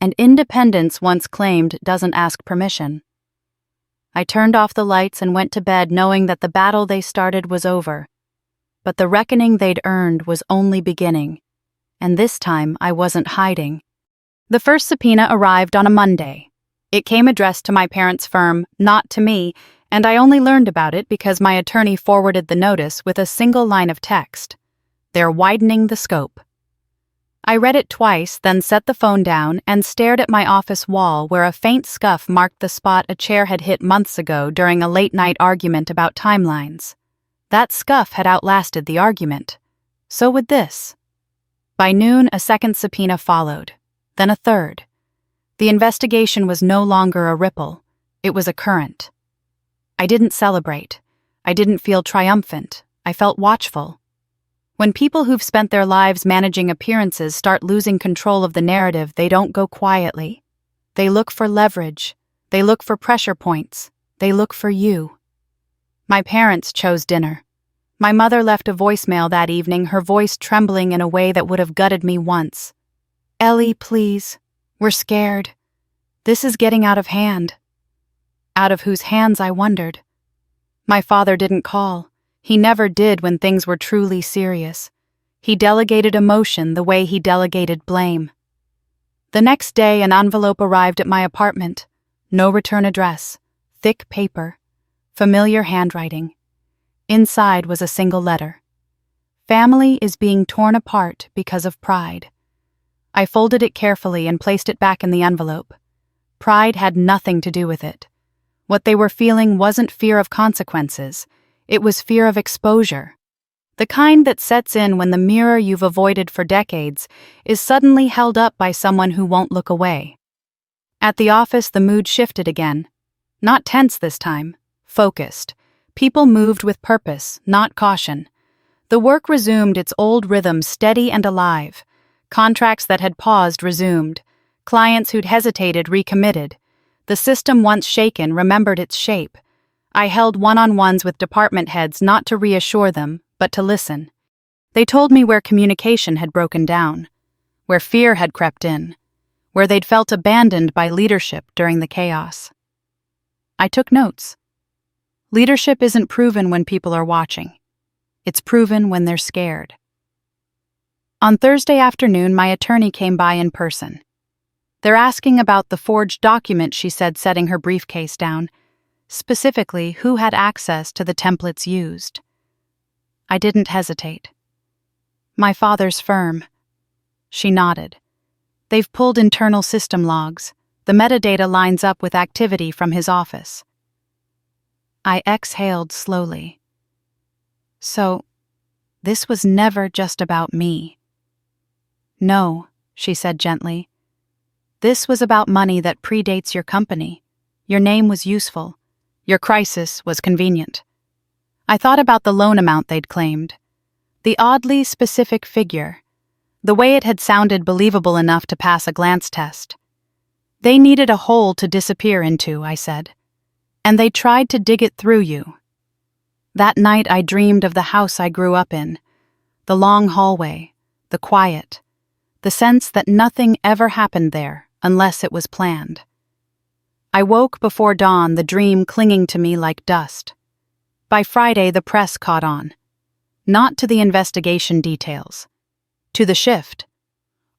And independence, once claimed, doesn't ask permission. I turned off the lights and went to bed knowing that the battle they started was over. But the reckoning they'd earned was only beginning. And this time I wasn't hiding. The first subpoena arrived on a Monday. It came addressed to my parents' firm, not to me, and I only learned about it because my attorney forwarded the notice with a single line of text. They're widening the scope. I read it twice, then set the phone down and stared at my office wall where a faint scuff marked the spot a chair had hit months ago during a late-night argument about timelines. That scuff had outlasted the argument. So would this. By noon, a second subpoena followed, then a third. The investigation was no longer a ripple. It was a current. I didn't celebrate. I didn't feel triumphant. I felt watchful. When people who've spent their lives managing appearances start losing control of the narrative, they don't go quietly. They look for leverage. They look for pressure points. They look for you. My parents chose dinner. My mother left a voicemail that evening, her voice trembling in a way that would have gutted me once. Ellie, please. We're scared. This is getting out of hand. Out of whose hands, I wondered. My father didn't call. He never did when things were truly serious. He delegated emotion the way he delegated blame. The next day, an envelope arrived at my apartment. No return address. Thick paper. Familiar handwriting. Inside was a single letter. Family is being torn apart because of pride. I folded it carefully and placed it back in the envelope. Pride had nothing to do with it. What they were feeling wasn't fear of consequences, it was fear of exposure. The kind that sets in when the mirror you've avoided for decades is suddenly held up by someone who won't look away. At the office, the mood shifted again. Not tense this time, focused. People moved with purpose, not caution. The work resumed its old rhythm, steady and alive. Contracts that had paused resumed. Clients who'd hesitated recommitted. The system once shaken remembered its shape. I held one-on-ones with department heads not to reassure them, but to listen. They told me where communication had broken down, where fear had crept in, where they'd felt abandoned by leadership during the chaos. I took notes. Leadership isn't proven when people are watching. It's proven when they're scared. On Thursday afternoon, my attorney came by in person. They're asking about the forged document, she said, setting her briefcase down. Specifically, who had access to the templates used. I didn't hesitate. My father's firm. She nodded. They've pulled internal system logs. The metadata lines up with activity from his office. I exhaled slowly. So, this was never just about me. No, she said gently. This was about money that predates your company. Your name was useful. Your crisis was convenient. I thought about the loan amount they'd claimed. The oddly specific figure. The way it had sounded believable enough to pass a glance test. They needed a hole to disappear into, I said. And they tried to dig it through you. That night I dreamed of the house I grew up in. The long hallway, the quiet. The sense that nothing ever happened there unless it was planned. I woke before dawn, the dream clinging to me like dust. By Friday, the press caught on. Not to the investigation details. To the shift.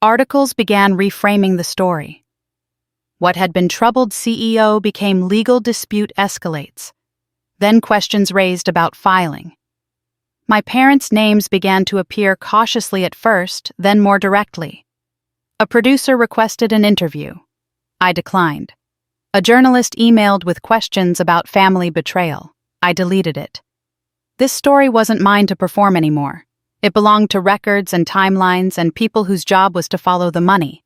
Articles began reframing the story. What had been troubled CEO became legal dispute escalates. Then questions raised about filing. My parents' names began to appear cautiously at first, then more directly. A producer requested an interview. I declined. A journalist emailed with questions about family betrayal. I deleted it. This story wasn't mine to perform anymore. It belonged to records and timelines and people whose job was to follow the money.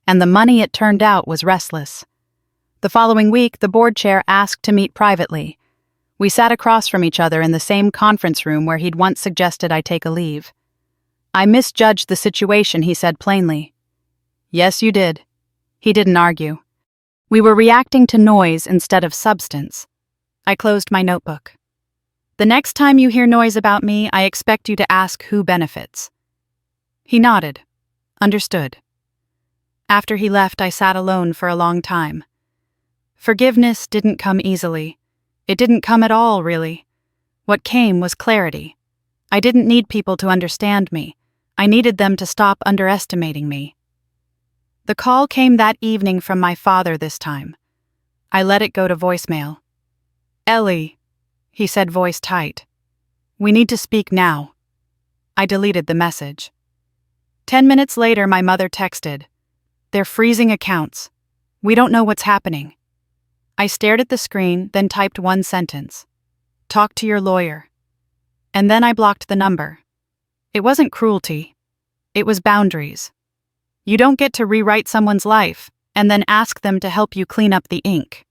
And the money, it turned out, was restless. The following week, the board chair asked to meet privately. We sat across from each other in the same conference room where he'd once suggested I take a leave. I misjudged the situation, he said plainly. Yes, you did. He didn't argue. We were reacting to noise instead of substance. I closed my notebook. The next time you hear noise about me, I expect you to ask who benefits. He nodded. Understood. After he left, I sat alone for a long time. Forgiveness didn't come easily. It didn't come at all, really. What came was clarity. I didn't need people to understand me. I needed them to stop underestimating me. The call came that evening from my father this time. I let it go to voicemail. Ellie, he said, voice tight. We need to speak now. I deleted the message. 10 minutes later, my mother texted. They're freezing accounts. We don't know what's happening. I stared at the screen, then typed one sentence. Talk to your lawyer. And then I blocked the number. It wasn't cruelty. It was boundaries. You don't get to rewrite someone's life and then ask them to help you clean up the ink.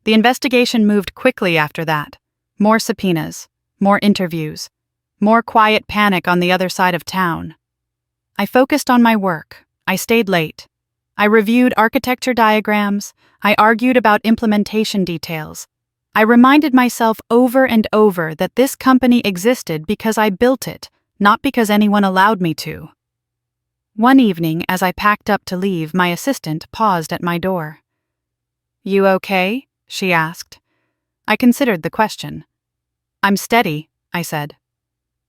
The investigation moved quickly after that. More subpoenas, more interviews, more quiet panic on the other side of town. I focused on my work. I stayed late. I reviewed architecture diagrams. I argued about implementation details. I reminded myself over and over that this company existed because I built it, not because anyone allowed me to. One evening, as I packed up to leave, my assistant paused at my door. You okay? She asked. I considered the question. I'm steady, I said.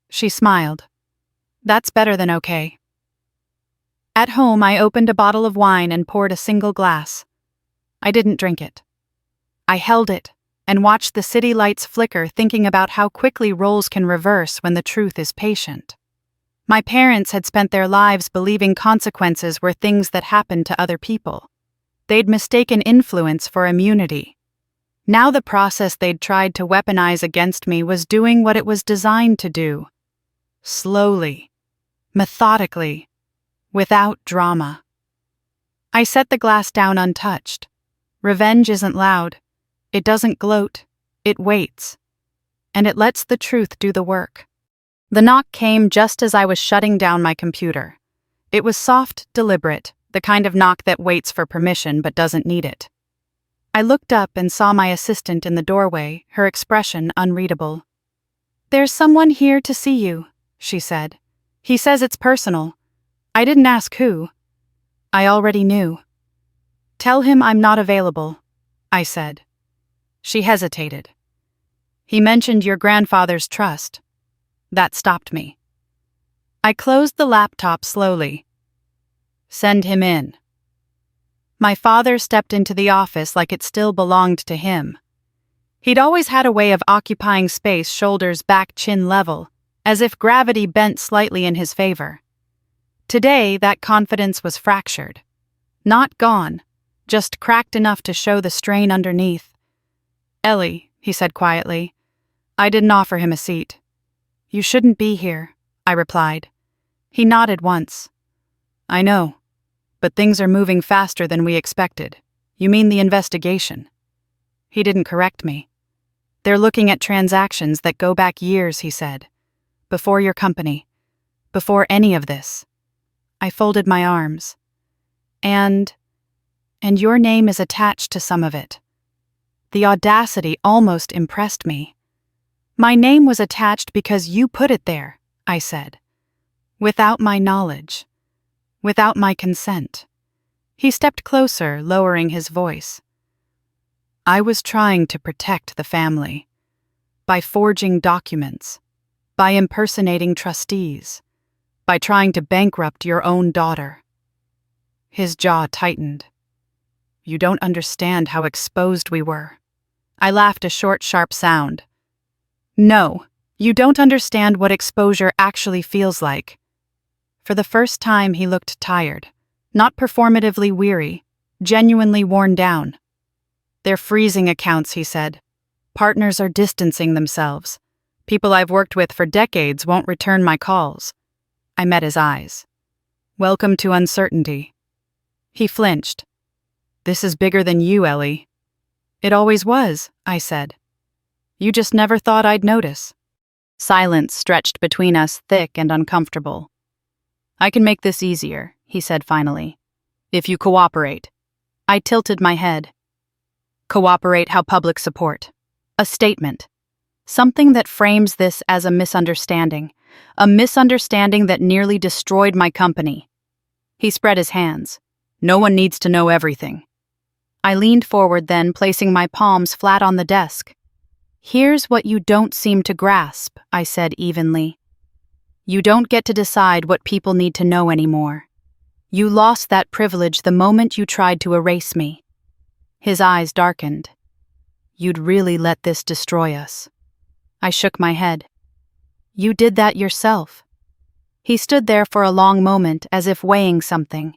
She smiled. That's better than okay. At home, I opened a bottle of wine and poured a single glass. I didn't drink it. I held it and watched the city lights flicker, thinking about how quickly roles can reverse when the truth is patient. My parents had spent their lives believing consequences were things that happened to other people. They'd mistaken influence for immunity. Now the process they'd tried to weaponize against me was doing what it was designed to do. Slowly, methodically, without drama. I set the glass down untouched. Revenge isn't loud. It doesn't gloat. It waits. And it lets the truth do the work. The knock came just as I was shutting down my computer. It was soft, deliberate, the kind of knock that waits for permission but doesn't need it. I looked up and saw my assistant in the doorway, her expression unreadable. "There's someone here to see you," she said. "He says it's personal. I didn't ask who." I already knew. "Tell him I'm not available," I said. She hesitated. "He mentioned your grandfather's trust." That stopped me. I closed the laptop slowly. "Send him in." My father stepped into the office like it still belonged to him. He'd always had a way of occupying space, shoulders back, chin level, as if gravity bent slightly in his favor. Today, that confidence was fractured. Not gone, just cracked enough to show the strain underneath. "Ellie," he said quietly, "I didn't offer him a seat." "You shouldn't be here," I replied. He nodded once. "I know, but things are moving faster than we expected. You mean the investigation?" He didn't correct me. "They're looking at transactions that go back years," he said. "Before your company. Before any of this." I folded my arms. And your name is attached to some of it." The audacity almost impressed me. "My name was attached because you put it there," I said. "Without my knowledge. Without my consent." He stepped closer, lowering his voice. "I was trying to protect the family. By forging documents. By impersonating trustees. By trying to bankrupt your own daughter." His jaw tightened. "You don't understand how exposed we were." I laughed, a short, sharp sound. "No, you don't understand what exposure actually feels like." For the first time, he looked tired, not performatively weary, genuinely worn down. "They're freezing accounts," he said. "Partners are distancing themselves. People I've worked with for decades won't return my calls." I met his eyes. "Welcome to uncertainty." He flinched. "This is bigger than you, Ellie." "It always was," I said. "You just never thought I'd notice." Silence stretched between us, thick and uncomfortable. "I can make this easier," he said finally. "If you cooperate." I tilted my head. "Cooperate how public support. A statement. Something that frames this as a misunderstanding that nearly destroyed my company." He spread his hands. "No one needs to know everything." I leaned forward then, placing my palms flat on the desk. "Here's what you don't seem to grasp," I said evenly. "You don't get to decide what people need to know anymore. You lost that privilege the moment you tried to erase me." His eyes darkened. "You'd really let this destroy us." I shook my head. "You did that yourself." He stood there for a long moment, as if weighing something.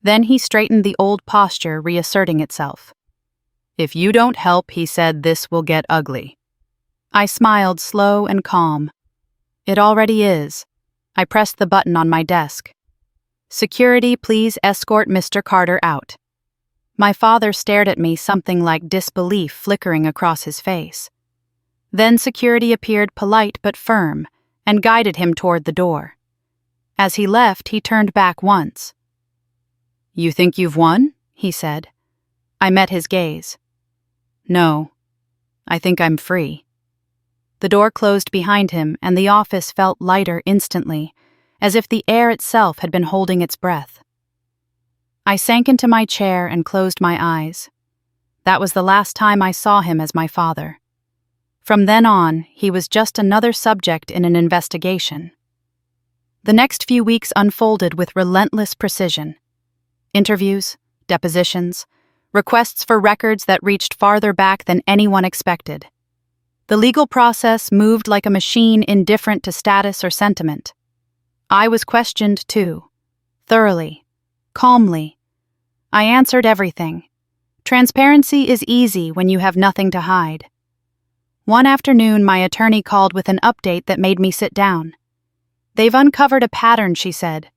Then he straightened, the old posture reasserting itself. "If you don't help," he said, "this will get ugly." I smiled, slow and calm. "It already is." I pressed the button on my desk. "Security, please escort Mr. Carter out." My father stared at me, something like disbelief flickering across his face. Then security appeared, polite but firm, and guided him toward the door. As he left, he turned back once. "You think you've won?" he said. I met his gaze. "No, I think I'm free." The door closed behind him, and the office felt lighter instantly, as if the air itself had been holding its breath. I sank into my chair and closed my eyes. That was the last time I saw him as my father. From then on, he was just another subject in an investigation. The next few weeks unfolded with relentless precision. Interviews, depositions, requests for records that reached farther back than anyone expected. The legal process moved like a machine, indifferent to status or sentiment. I was questioned too. Thoroughly. Calmly. I answered everything. Transparency is easy when you have nothing to hide. One afternoon, my attorney called with an update that made me sit down. They've uncovered a pattern, she said.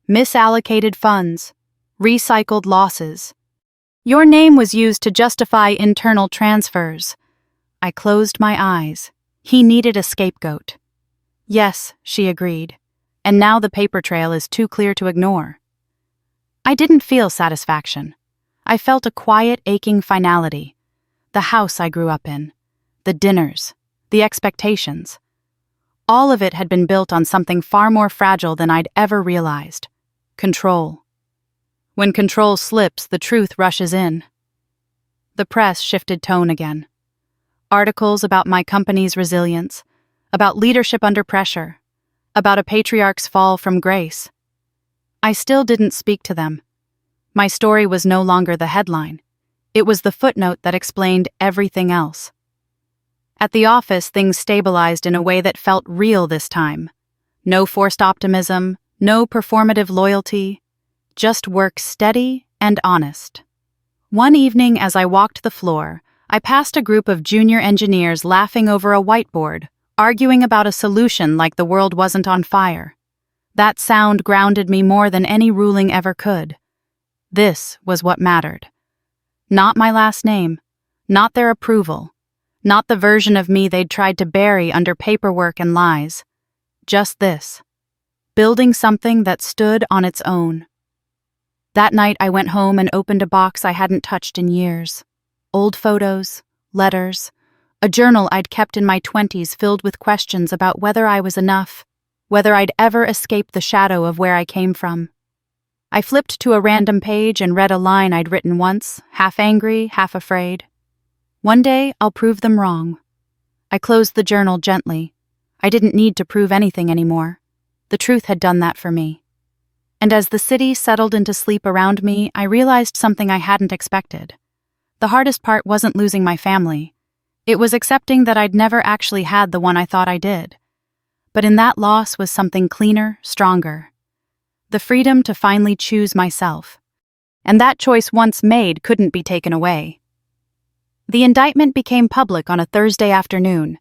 Misallocated funds. Recycled losses. Your name was used to justify internal transfers. I closed my eyes. He needed a scapegoat. Yes, she agreed. And now the paper trail is too clear to ignore. I didn't feel satisfaction. I felt a quiet, aching finality. The house I grew up in. The dinners. The expectations. All of it had been built on something far more fragile than I'd ever realized. Control. When control slips, the truth rushes in. The press shifted tone again. Articles about my company's resilience, about leadership under pressure, about a patriarch's fall from grace. I still didn't speak to them. My story was no longer the headline. It was the footnote that explained everything else. At the office, things stabilized in a way that felt real this time. No forced optimism, no performative loyalty, just work steady and honest. One evening as I walked the floor, I passed a group of junior engineers laughing over a whiteboard, arguing about a solution like the world wasn't on fire. That sound grounded me more than any ruling ever could. This was what mattered. Not my last name, not their approval, not the version of me they'd tried to bury under paperwork and lies. Just this. Building something that stood on its own. That night I went home and opened a box I hadn't touched in years. Old photos, letters, a journal I'd kept in my 20s filled with questions about whether I was enough, whether I'd ever escape the shadow of where I came from. I flipped to a random page and read a line I'd written once, half angry, half afraid. One day, I'll prove them wrong. I closed the journal gently. I didn't need to prove anything anymore. The truth had done that for me. And as the city settled into sleep around me, I realized something I hadn't expected. The hardest part wasn't losing my family. It was accepting that I'd never actually had the one I thought I did. But in that loss was something cleaner, stronger. The freedom to finally choose myself. And that choice once made couldn't be taken away. The indictment became public on a Thursday afternoon.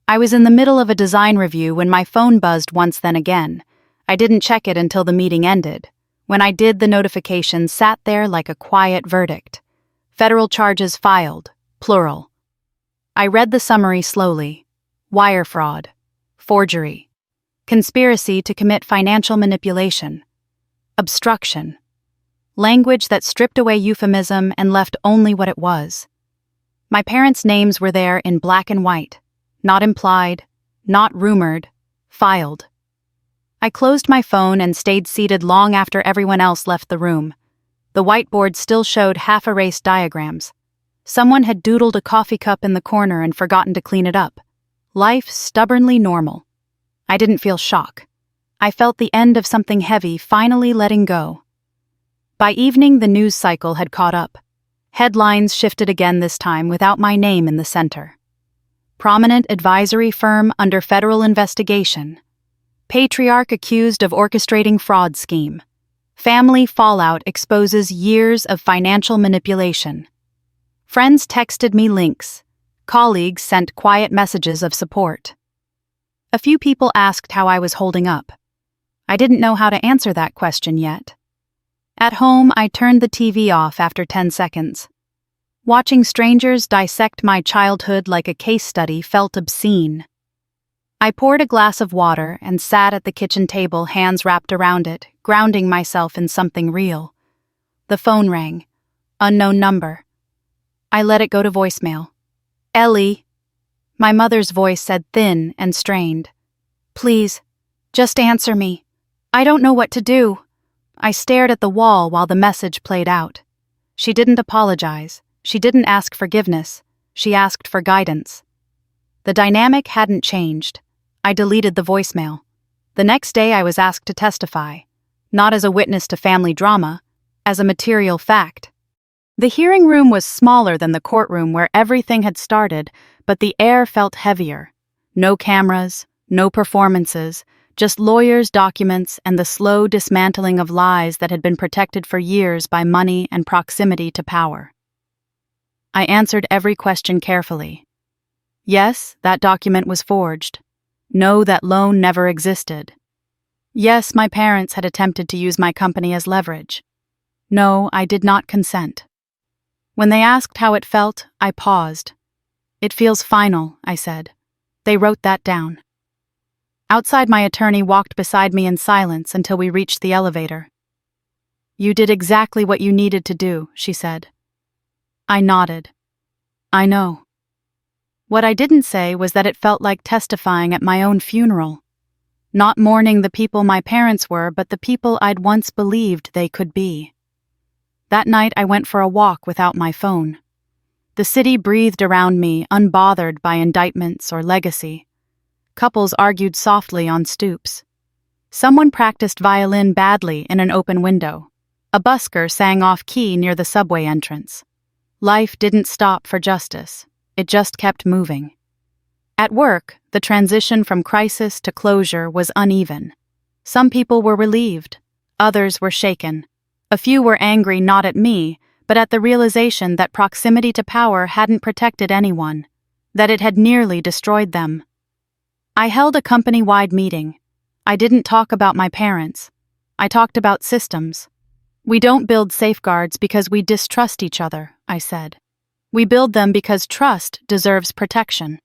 I was in the middle of a design review when my phone buzzed once then again. I didn't check it until the meeting ended. When I did, the notification sat there like a quiet verdict. Federal charges filed, plural. I read the summary slowly. Wire fraud. Forgery. Conspiracy to commit financial manipulation. Obstruction. Language that stripped away euphemism and left only what it was. My parents' names were there in black and white. Not implied, not rumored, filed. I closed my phone and stayed seated long after everyone else left the room. The whiteboard still showed half-erased diagrams. Someone had doodled a coffee cup in the corner and forgotten to clean it up. Life stubbornly normal. I didn't feel shock. I felt the end of something heavy finally letting go. By evening, the news cycle had caught up. Headlines shifted again this time without my name in the center. Prominent advisory firm under federal investigation. Patriarch accused of orchestrating fraud scheme. Family fallout exposes years of financial manipulation. Friends texted me links. Colleagues sent quiet messages of support. A few people asked how I was holding up. I didn't know how to answer that question yet. At home, I turned the TV off after 10 seconds. Watching strangers dissect my childhood like a case study felt obscene. I poured a glass of water and sat at the kitchen table, hands wrapped around it, grounding myself in something real. The phone rang. Unknown number. I let it go to voicemail. Ellie. My mother's voice said thin and strained. Please, just answer me. I don't know what to do. I stared at the wall while the message played out. She didn't apologize. She didn't ask forgiveness. She asked for guidance. The dynamic hadn't changed. I deleted the voicemail. The next day I was asked to testify, not as a witness to family drama, as a material fact. The hearing room was smaller than the courtroom where everything had started, but the air felt heavier. No cameras, no performances, Just lawyers, documents, and the slow dismantling of lies that had been protected for years by money and proximity to power. I answered every question carefully. Yes, that document was forged. No, that loan never existed. Yes, my parents had attempted to use my company as leverage. No, I did not consent. When they asked how it felt, I paused. It feels final, I said. They wrote that down. Outside, my attorney walked beside me in silence until we reached the elevator. You did exactly what you needed to do, she said. I nodded. I know. What I didn't say was that it felt like testifying at my own funeral. Not mourning the people my parents were, but the people I'd once believed they could be. That night I went for a walk without my phone. The city breathed around me, unbothered by indictments or legacy. Couples argued softly on stoops. Someone practiced violin badly in an open window. A busker sang off-key near the subway entrance. Life didn't stop for justice. It just kept moving. At work, the transition from crisis to closure was uneven. Some people were relieved. Others were shaken. A few were angry not at me, but at the realization that proximity to power hadn't protected anyone, that it had nearly destroyed them. I held a company-wide meeting. I didn't talk about my parents. I talked about systems. We don't build safeguards because we distrust each other, I said. We build them because trust deserves protection.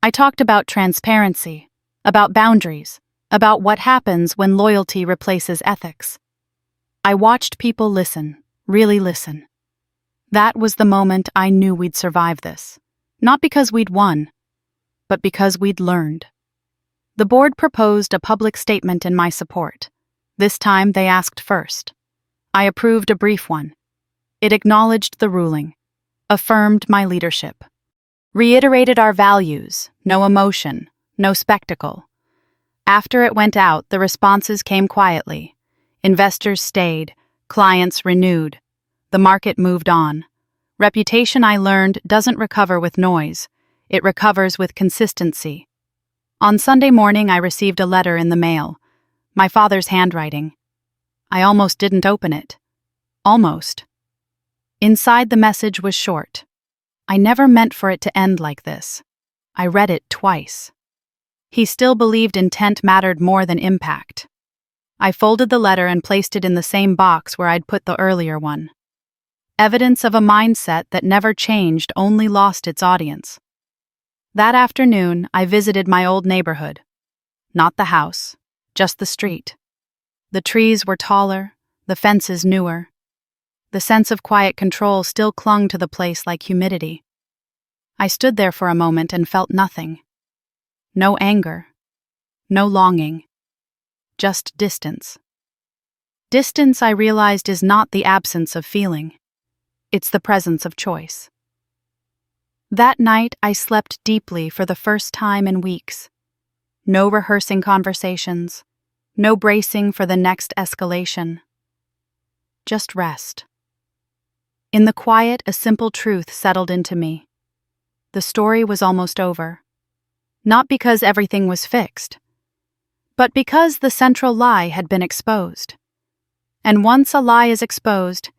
I talked about transparency, about boundaries, about what happens when loyalty replaces ethics. I watched people listen, really listen. That was the moment I knew we'd survive this. Not because we'd won, but because we'd learned. The board proposed a public statement in my support. This time they asked first. I approved a brief one. It acknowledged the ruling, affirmed my leadership, reiterated our values, no emotion, no spectacle. After it went out, the responses came quietly. Investors stayed, clients renewed. The market moved on. Reputation, I learned, doesn't recover with noise. It recovers with consistency. On Sunday morning, I received a letter in the mail. My father's handwriting. I almost didn't open it. Almost. Inside, the message was short. I never meant for it to end like this. I read it twice. He still believed intent mattered more than impact. I folded the letter and placed it in the same box where I'd put the earlier one. Evidence of a mindset that never changed, only lost its audience. That afternoon, I visited my old neighborhood. Not the house, just the street. The trees were taller, the fences newer. The sense of quiet control still clung to the place like humidity. I stood there for a moment and felt nothing. No anger. No longing. Just distance. Distance, I realized, is not the absence of feeling. It's the presence of choice. That night, I slept deeply for the first time in weeks. No rehearsing conversations. No bracing for the next escalation. Just rest. In the quiet, a simple truth settled into me. The story was almost over. Not because everything was fixed, but because the central lie had been exposed. And once a lie is exposed,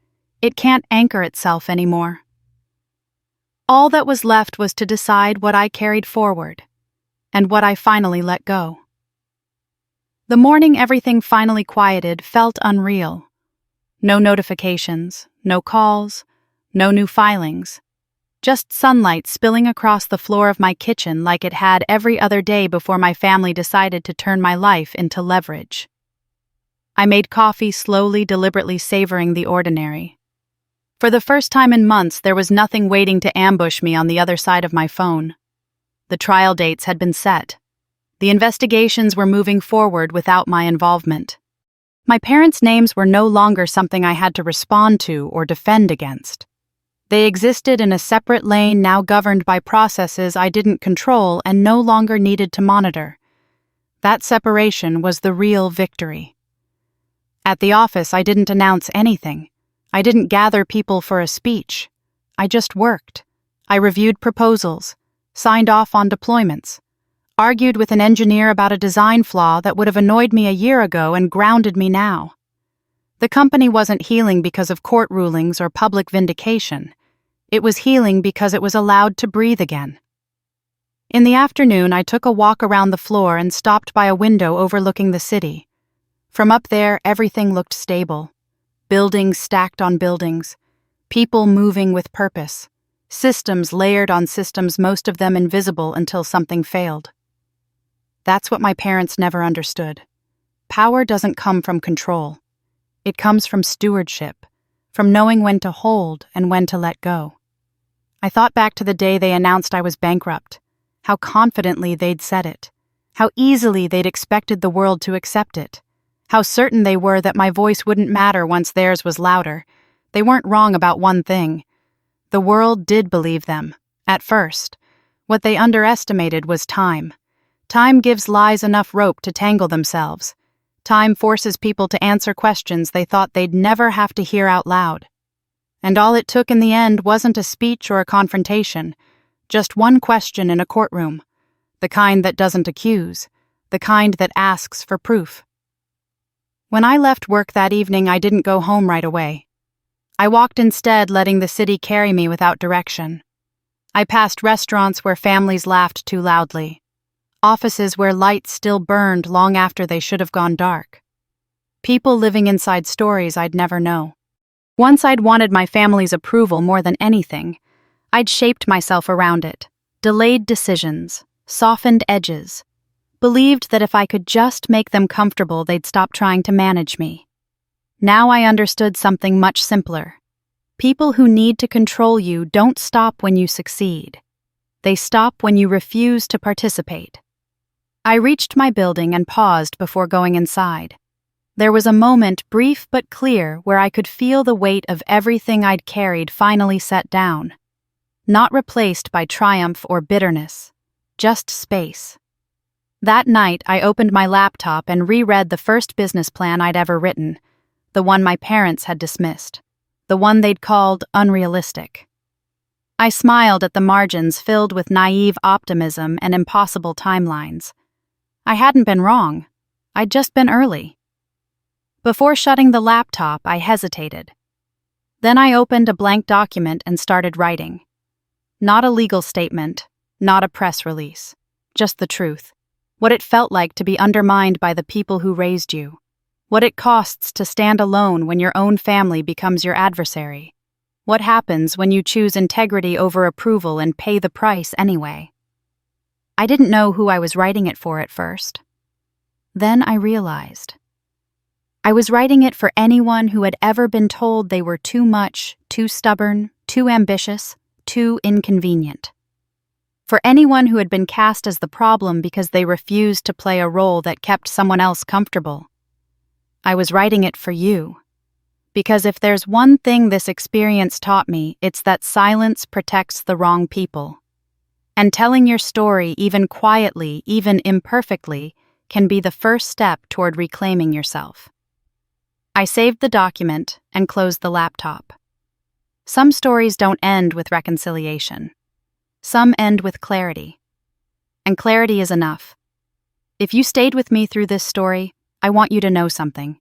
it can't anchor itself anymore. All that was left was to decide what I carried forward, and what I finally let go. The morning everything finally quieted felt unreal. No notifications, no calls, no new filings. Just sunlight spilling across the floor of my kitchen like it had every other day before my family decided to turn my life into leverage. I made coffee slowly, deliberately savoring the ordinary. For the first time in months, there was nothing waiting to ambush me on the other side of my phone. The trial dates had been set. The investigations were moving forward without my involvement. My parents' names were no longer something I had to respond to or defend against. They existed in a separate lane now governed by processes I didn't control and no longer needed to monitor. That separation was the real victory. At the office, I didn't announce anything. I didn't gather people for a speech. I just worked. I reviewed proposals, signed off on deployments. Argued with an engineer about a design flaw that would have annoyed me a year ago and grounded me now. The company wasn't healing because of court rulings or public vindication. It was healing because it was allowed to breathe again. In the afternoon, I took a walk around the floor and stopped by a window overlooking the city. From up there, everything looked stable. Buildings stacked on buildings. People moving with purpose. Systems layered on systems, most of them invisible until something failed. That's what my parents never understood. Power doesn't come from control. It comes from stewardship, from knowing when to hold and when to let go. I thought back to the day they announced I was bankrupt, how confidently they'd said it, how easily they'd expected the world to accept it, how certain they were that my voice wouldn't matter once theirs was louder. They weren't wrong about one thing. The world did believe them, at first. What they underestimated was time. Time gives lies enough rope to tangle themselves. Time forces people to answer questions they thought they'd never have to hear out loud. And all it took in the end wasn't a speech or a confrontation, just one question in a courtroom, the kind that doesn't accuse, the kind that asks for proof. When I left work that evening, I didn't go home right away. I walked instead, letting the city carry me without direction. I passed restaurants where families laughed too loudly. Offices where lights still burned long after they should have gone dark. People living inside stories I'd never know. Once I'd wanted my family's approval more than anything. I'd shaped myself around it, delayed decisions, softened edges, believed that if I could just make them comfortable, they'd stop trying to manage me. Now I understood something much simpler. People who need to control you don't stop when you succeed. They stop when you refuse to participate. I reached my building and paused before going inside. There was a moment, brief but clear, where I could feel the weight of everything I'd carried finally set down. Not replaced by triumph or bitterness, just space. That night, I opened my laptop and reread the first business plan I'd ever written, the one my parents had dismissed, the one they'd called unrealistic. I smiled at the margins filled with naive optimism and impossible timelines. I hadn't been wrong. I'd just been early. Before shutting the laptop, I hesitated. Then I opened a blank document and started writing. Not a legal statement, not a press release, just the truth. What it felt like to be undermined by the people who raised you. What it costs to stand alone when your own family becomes your adversary. What happens when you choose integrity over approval and pay the price anyway? I didn't know who I was writing it for at first. Then I realized. I was writing it for anyone who had ever been told they were too much, too stubborn, too ambitious, too inconvenient. For anyone who had been cast as the problem because they refused to play a role that kept someone else comfortable. I was writing it for you. Because if there's one thing this experience taught me, it's that silence protects the wrong people. And telling your story, even quietly, even imperfectly, can be the first step toward reclaiming yourself. I saved the document and closed the laptop. Some stories don't end with reconciliation. Some end with clarity. And clarity is enough. If you stayed with me through this story, I want you to know something.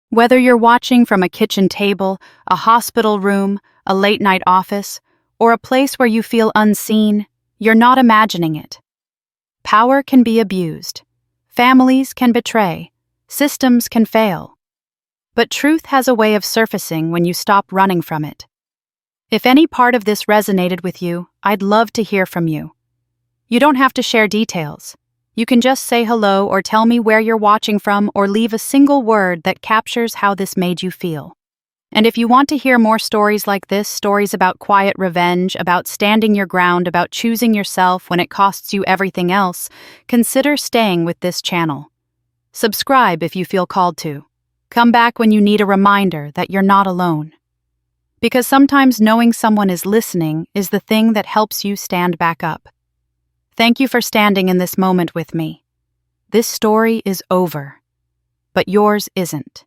Whether you're watching from a kitchen table, a hospital room, a late-night office, or a place where you feel unseen, you're not imagining it. Power can be abused. Families can betray. Systems can fail. But truth has a way of surfacing when you stop running from it. If any part of this resonated with you, I'd love to hear from you. You don't have to share details. You can just say hello or tell me where you're watching from or leave a single word that captures how this made you feel. And if you want to hear more stories like this, stories about quiet revenge, about standing your ground, about choosing yourself when it costs you everything else, consider staying with this channel. Subscribe if you feel called to. Come back when you need a reminder that you're not alone. Because sometimes knowing someone is listening is the thing that helps you stand back up. Thank you for standing in this moment with me. This story is over, but yours isn't.